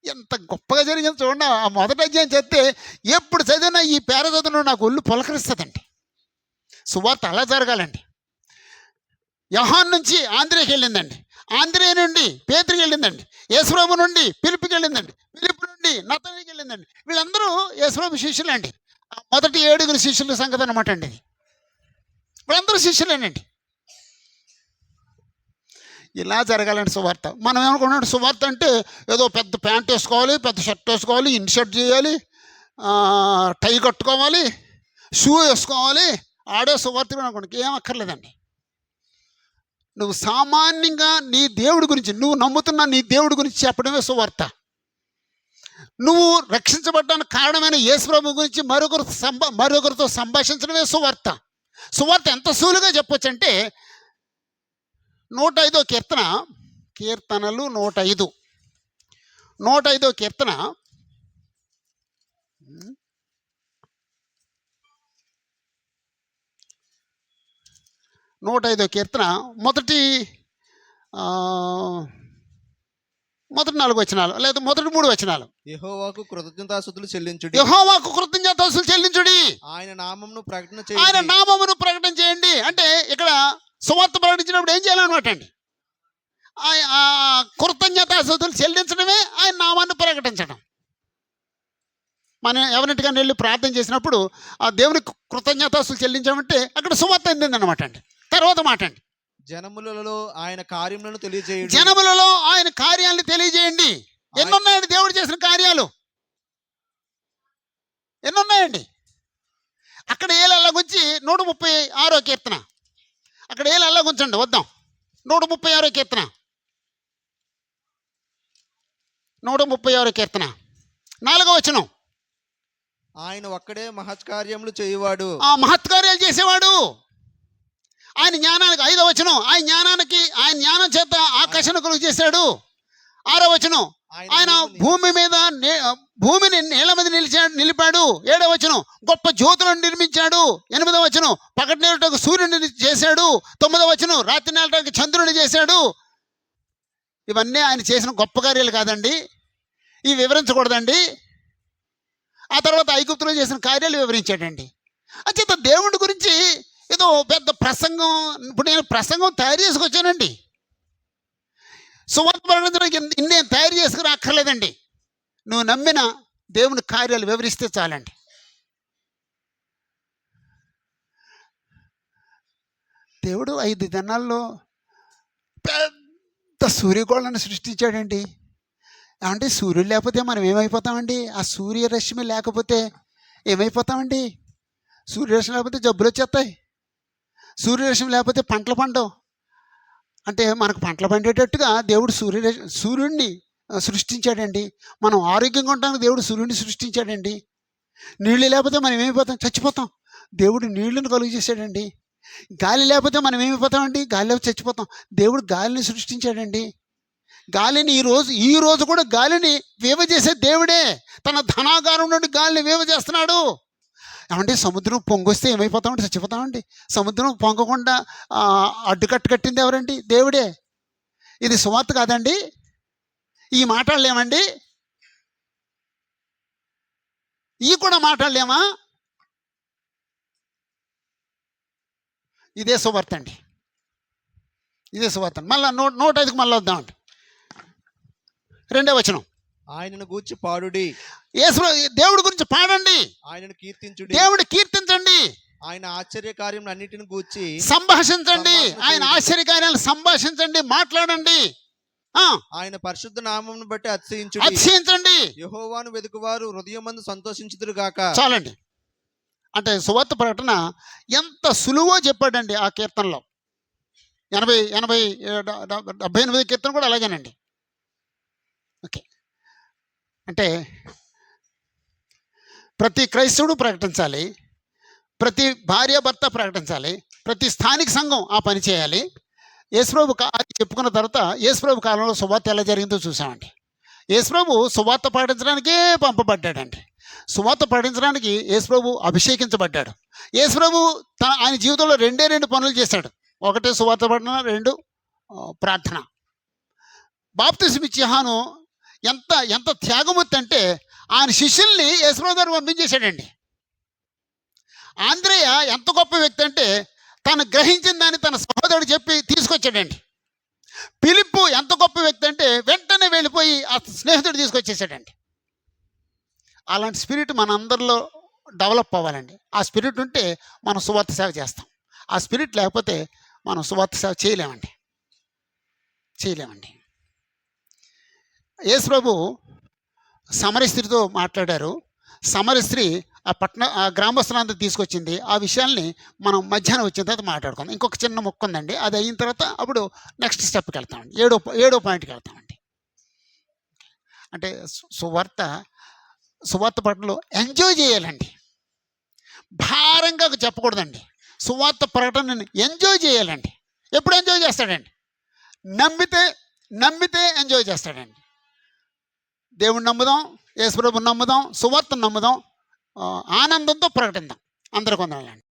ఎంత గొప్పగా జరిగింది చూడండి. ఆ మొదటి అధ్యాయం చదివితే ఎప్పుడు చదివినా ఈ పేర చదువులో నాకు ఒళ్ళు పులకరిస్తుందండి. సువార్త అలా జరగాలండి. యోహాను నుంచి ఆంధ్రేకి వెళ్ళిందండి, ఆంధ్రే నుండి పేతురుకి వెళ్ళిందండి, యేసుప్రభు నుండి పిలుపుకి వెళ్ళిందండి, పిలుపు నుండి నతనీకి వెళ్ళిందండి. వీళ్ళందరూ యేసుప్రభు శిష్యులండి. మొదటి 7 శిష్యుల సంగతి అనమాట అండి. ఇది వీళ్ళందరూ శిష్యులేనండి. ఇలా జరగాలండి సువార్త. మనం ఏమనుకున్నాం, సువార్త అంటే ఏదో పెద్ద ప్యాంట్ వేసుకోవాలి, పెద్ద షర్ట్ వేసుకోవాలి, ఇన్షర్ట్ చేయాలి, టై కట్టుకోవాలి, షూ వేసుకోవాలి, ఆడే సువార్త అనుకోండి. ఏం అక్కర్లేదండి. నువ్వు సామాన్యంగా నీ దేవుడి గురించి, నువ్వు నమ్ముతున్న నీ దేవుడి గురించి చెప్పడమే సువార్త. నువ్వు రక్షించబడ్డానికి కారణమైన యేసుప్రభు గురించి మరొకరితో సంభాషించడమే సువార్త. సువార్త ఎంత సులువుగా చెప్పొచ్చు అంటే 105వ కీర్తన, కీర్తనలు 105, 105వ కీర్తన 105వ కీర్తన మొదటి 4 వచనాలు లేదా మొదటి 3 వచనాలు. యెహోవాకు కృతజ్ఞతాస్తుతులు చెల్లించుడి, యెహోవాకు కృతజ్ఞతాస్తుతులు చెల్లించుడి, ఆయన నామమును ప్రకటన ఆయన చేయండి. నామమును ప్రకటన చేయండి. అంటే ఇక్కడ సువార్త ప్రకటించినప్పుడు ఏం చేయాలన్నమాట అండి, కృతజ్ఞతాస్తుతులు చెల్లించడమే ఆయన నామాన్ని ప్రకటించడం. మనం ఎవరింటికన్నా వెళ్ళి ప్రార్థన చేసినప్పుడు ఆ దేవునికి కృతజ్ఞతాస్తుతులు చెల్లించామంటే అక్కడ సువార్త అందిందన్నమాట అండి. తర్వాత మాట అండి, జనములలో ఆయన కార్యములను తెలియజేయండి, జనములలో ఆయన కార్యాలను తెలియజేయండి. ఎన్నున్నాయండి దేవుడు చేసిన కార్యాలు? ఎన్నున్నాయండి? అక్కడ ఏళ్ళు అలాగుంచి 136వ కీర్తన, అక్కడ ఏళ్ళు అలాగుంచండి వద్దాం. 136వ కీర్తన, 136వ కీర్తన 4వ వచనం. ఆయన ఒక్కడే మహత్కార్యములు చేయువాడు, ఆ మహత్కార్యాలు చేసేవాడు. ఆయన జ్ఞానానికి 5వ వచనం, ఆయన జ్ఞానం చేత ఆకాశాన్ని కలుగు చేశాడు. 6వ వచనం, ఆయన భూమిని నీళ్ళ మీద నిలిపాడు. 7వ వచనం, గొప్ప జ్యోతులను నిర్మించాడు. 8వ వచనం, పగటి నేలటకు సూర్యుడిని చేశాడు. 9వ వచనం, రాత్రి నేలటకు చంద్రుడిని చేశాడు. ఇవన్నీ ఆయన చేసిన గొప్ప కార్యాలు కాదండి, ఇవి వివరించకూడదండి. ఆ తర్వాత ఐగుప్తులో చేసిన కార్యాలు వివరించాడండి. అంచేత దేవుడి గురించి ఏదో పెద్ద ప్రసంగం, ఇప్పుడు నేను ప్రసంగం తయారు చేసుకొచ్చానండి. సువార్త ప్రకటించడానికి ఇన్నేం తయారు చేసుకుని అక్కర్లేదండి. నువ్వు నమ్మిన దేవుని కార్యాలు వివరిస్తే చాలండి. దేవుడు 5 దినాల్లో పెద్ద సూర్యగోళాన్ని సృష్టించాడండి. అంటే సూర్యుడు లేకపోతే మనం ఏమైపోతామండి? ఆ సూర్యరశ్మి లేకపోతే ఏమైపోతామండి? సూర్యరశ్మి లేకపోతే జబ్బులు వచ్చేస్తాయి. సూర్యరశ్మి లేకపోతే పంటలు పండవు. అంటే మనకు పంటలు పండేటట్టుగా దేవుడు సూర్యుడిని సృష్టించాడండి. మనం ఆరోగ్యంగా ఉండడానికి దేవుడు సూర్యుడిని సృష్టించాడండి. నీళ్ళు లేకపోతే మనం ఏమైపోతాం? చచ్చిపోతాం. దేవుడు నీళ్లను కలుగు చేశాడండి. గాలి లేకపోతే మనం ఏమైపోతామండి? గాలి లేకపోతే చచ్చిపోతాం. దేవుడు గాలిని సృష్టించాడండి. గాలిని ఈ రోజు కూడా గాలిని వేవజేసే దేవుడే. తన ధనాగారం నుండి గాలిని వేవజేస్తున్నాడు. ఏమంటే సముద్రం పొంగొస్తే ఏమైపోతామంటే చచ్చిపోతామండి. సముద్రం పొంగకుండా అడ్డుకట్టు కట్టింది ఎవరండి? దేవుడే. ఇది సువార్త కాదండి? ఈ మాట్లాడలేమండి? ఈ కూడా మాట్లాడలేమా? ఇదే సువార్త అండి, ఇదే సువార్త. మళ్ళీ 105కి మళ్ళీ వద్దామండి. 2వ వచనం, ఆయనను గూర్చి పాడుడి, దేవుడి గురించి పాడండి, ఆయనను కీర్తించుడి, దేవుడి కీర్తించండి, ఆయన ఆశ్చర్య కార్యం అన్నిటిని గూర్చి సంభాషించండి. ఆయన ఆశ్చర్య కార్యాలు సంభాషించండి, మాట్లాడండి. ఆ, ఆయన పరిశుద్ధ నామమును బట్టి అతిశయించుడి. అతిశయించండి. యెహోవాను వెదుకువారు హృదయమందు సంతోషించుదురు గాక. చాలండి. అంటే సువార్త ప్రకటన ఎంత సులువో చెప్పాడండి ఆ కీర్తనలో. 78 కీర్తన కూడా అలాగేనండి. ఓకే. అంటే ప్రతి క్రైస్తవుడు ప్రకటించాలి, ప్రతి భార్యాభర్త ప్రకటించాలి, ప్రతి స్థానిక సంఘం ఆ పని చేయాలి. యేసుప్రభు అది చెప్పుకున్న తర్వాత యేసుప్రభు కాలంలో సువార్త ఎలా జరిగిందో చూసామండి. యేసుప్రభు సువార్త ప్రకటించడానికే పంపబడ్డాడండి. సువార్త ప్రకటించడానికి యేసుప్రభు అభిషేకించబడ్డాడు. యేసుప్రభు ఆయన జీవితంలో రెండు పనులు చేశాడు. ఒకటి సువార్త ప్రకటన, 2 ప్రార్థన. బాప్తిస్మ ఇచ్చే యోహాను ఎంత ఎంత త్యాగమూర్తి అంటే ఆయన శిష్యుల్ని యేసుప్రభు గారు పంపించేశాడండి. ఆంద్రేయ ఎంత గొప్ప వ్యక్తి అంటే తను గ్రహించిన దాన్ని తన సహోదరుడు చెప్పి తీసుకొచ్చాడండి. ఫిలిప్పు ఎంత గొప్ప వ్యక్తి అంటే వెంటనే వెళ్ళిపోయి ఆ స్నేహితుడు తీసుకొచ్చేసాడండి. అలాంటి స్పిరిట్ మన అందరిలో డెవలప్ అవ్వాలండి. ఆ స్పిరిట్ ఉంటే మనం సువార్త సేవ చేస్తాం. ఆ స్పిరిట్ లేకపోతే మనం సువార్త సేవ చేయలేమండి. యేసు ప్రభు సమరయ స్త్రీతో మాట్లాడారు. సమరయ స్త్రీ ఆ గ్రామస్తులందరూ తీసుకొచ్చింది. ఆ విషయాల్ని మనం మధ్యాహ్నం వచ్చిన తర్వాత మాట్లాడుకుందాం. ఇంకొక చిన్న మొక్క ఉందండి, అది అయిన తర్వాత అప్పుడు నెక్స్ట్ స్టెప్కి వెళ్తామండి. ఏడో పాయింట్కి వెళ్తామండి. అంటే సువార్త పట్ల ఎంజాయ్ చేయాలండి, భారంగా చెప్పకూడదండి. సువార్త ప్రకటనని ఎంజాయ్ చేయాలండి. ఎప్పుడు ఎంజాయ్ చేస్తాడండి? నమ్మితే ఎంజాయ్ చేస్తాడండి. దేవుణ్ణి నమ్ముదాం, యేసుప్రభుని నమ్ముదాం, సువార్తను నమ్ముదాం, ఆనందంతో ప్రకటిద్దాం. అందరికీ వందనాలండి.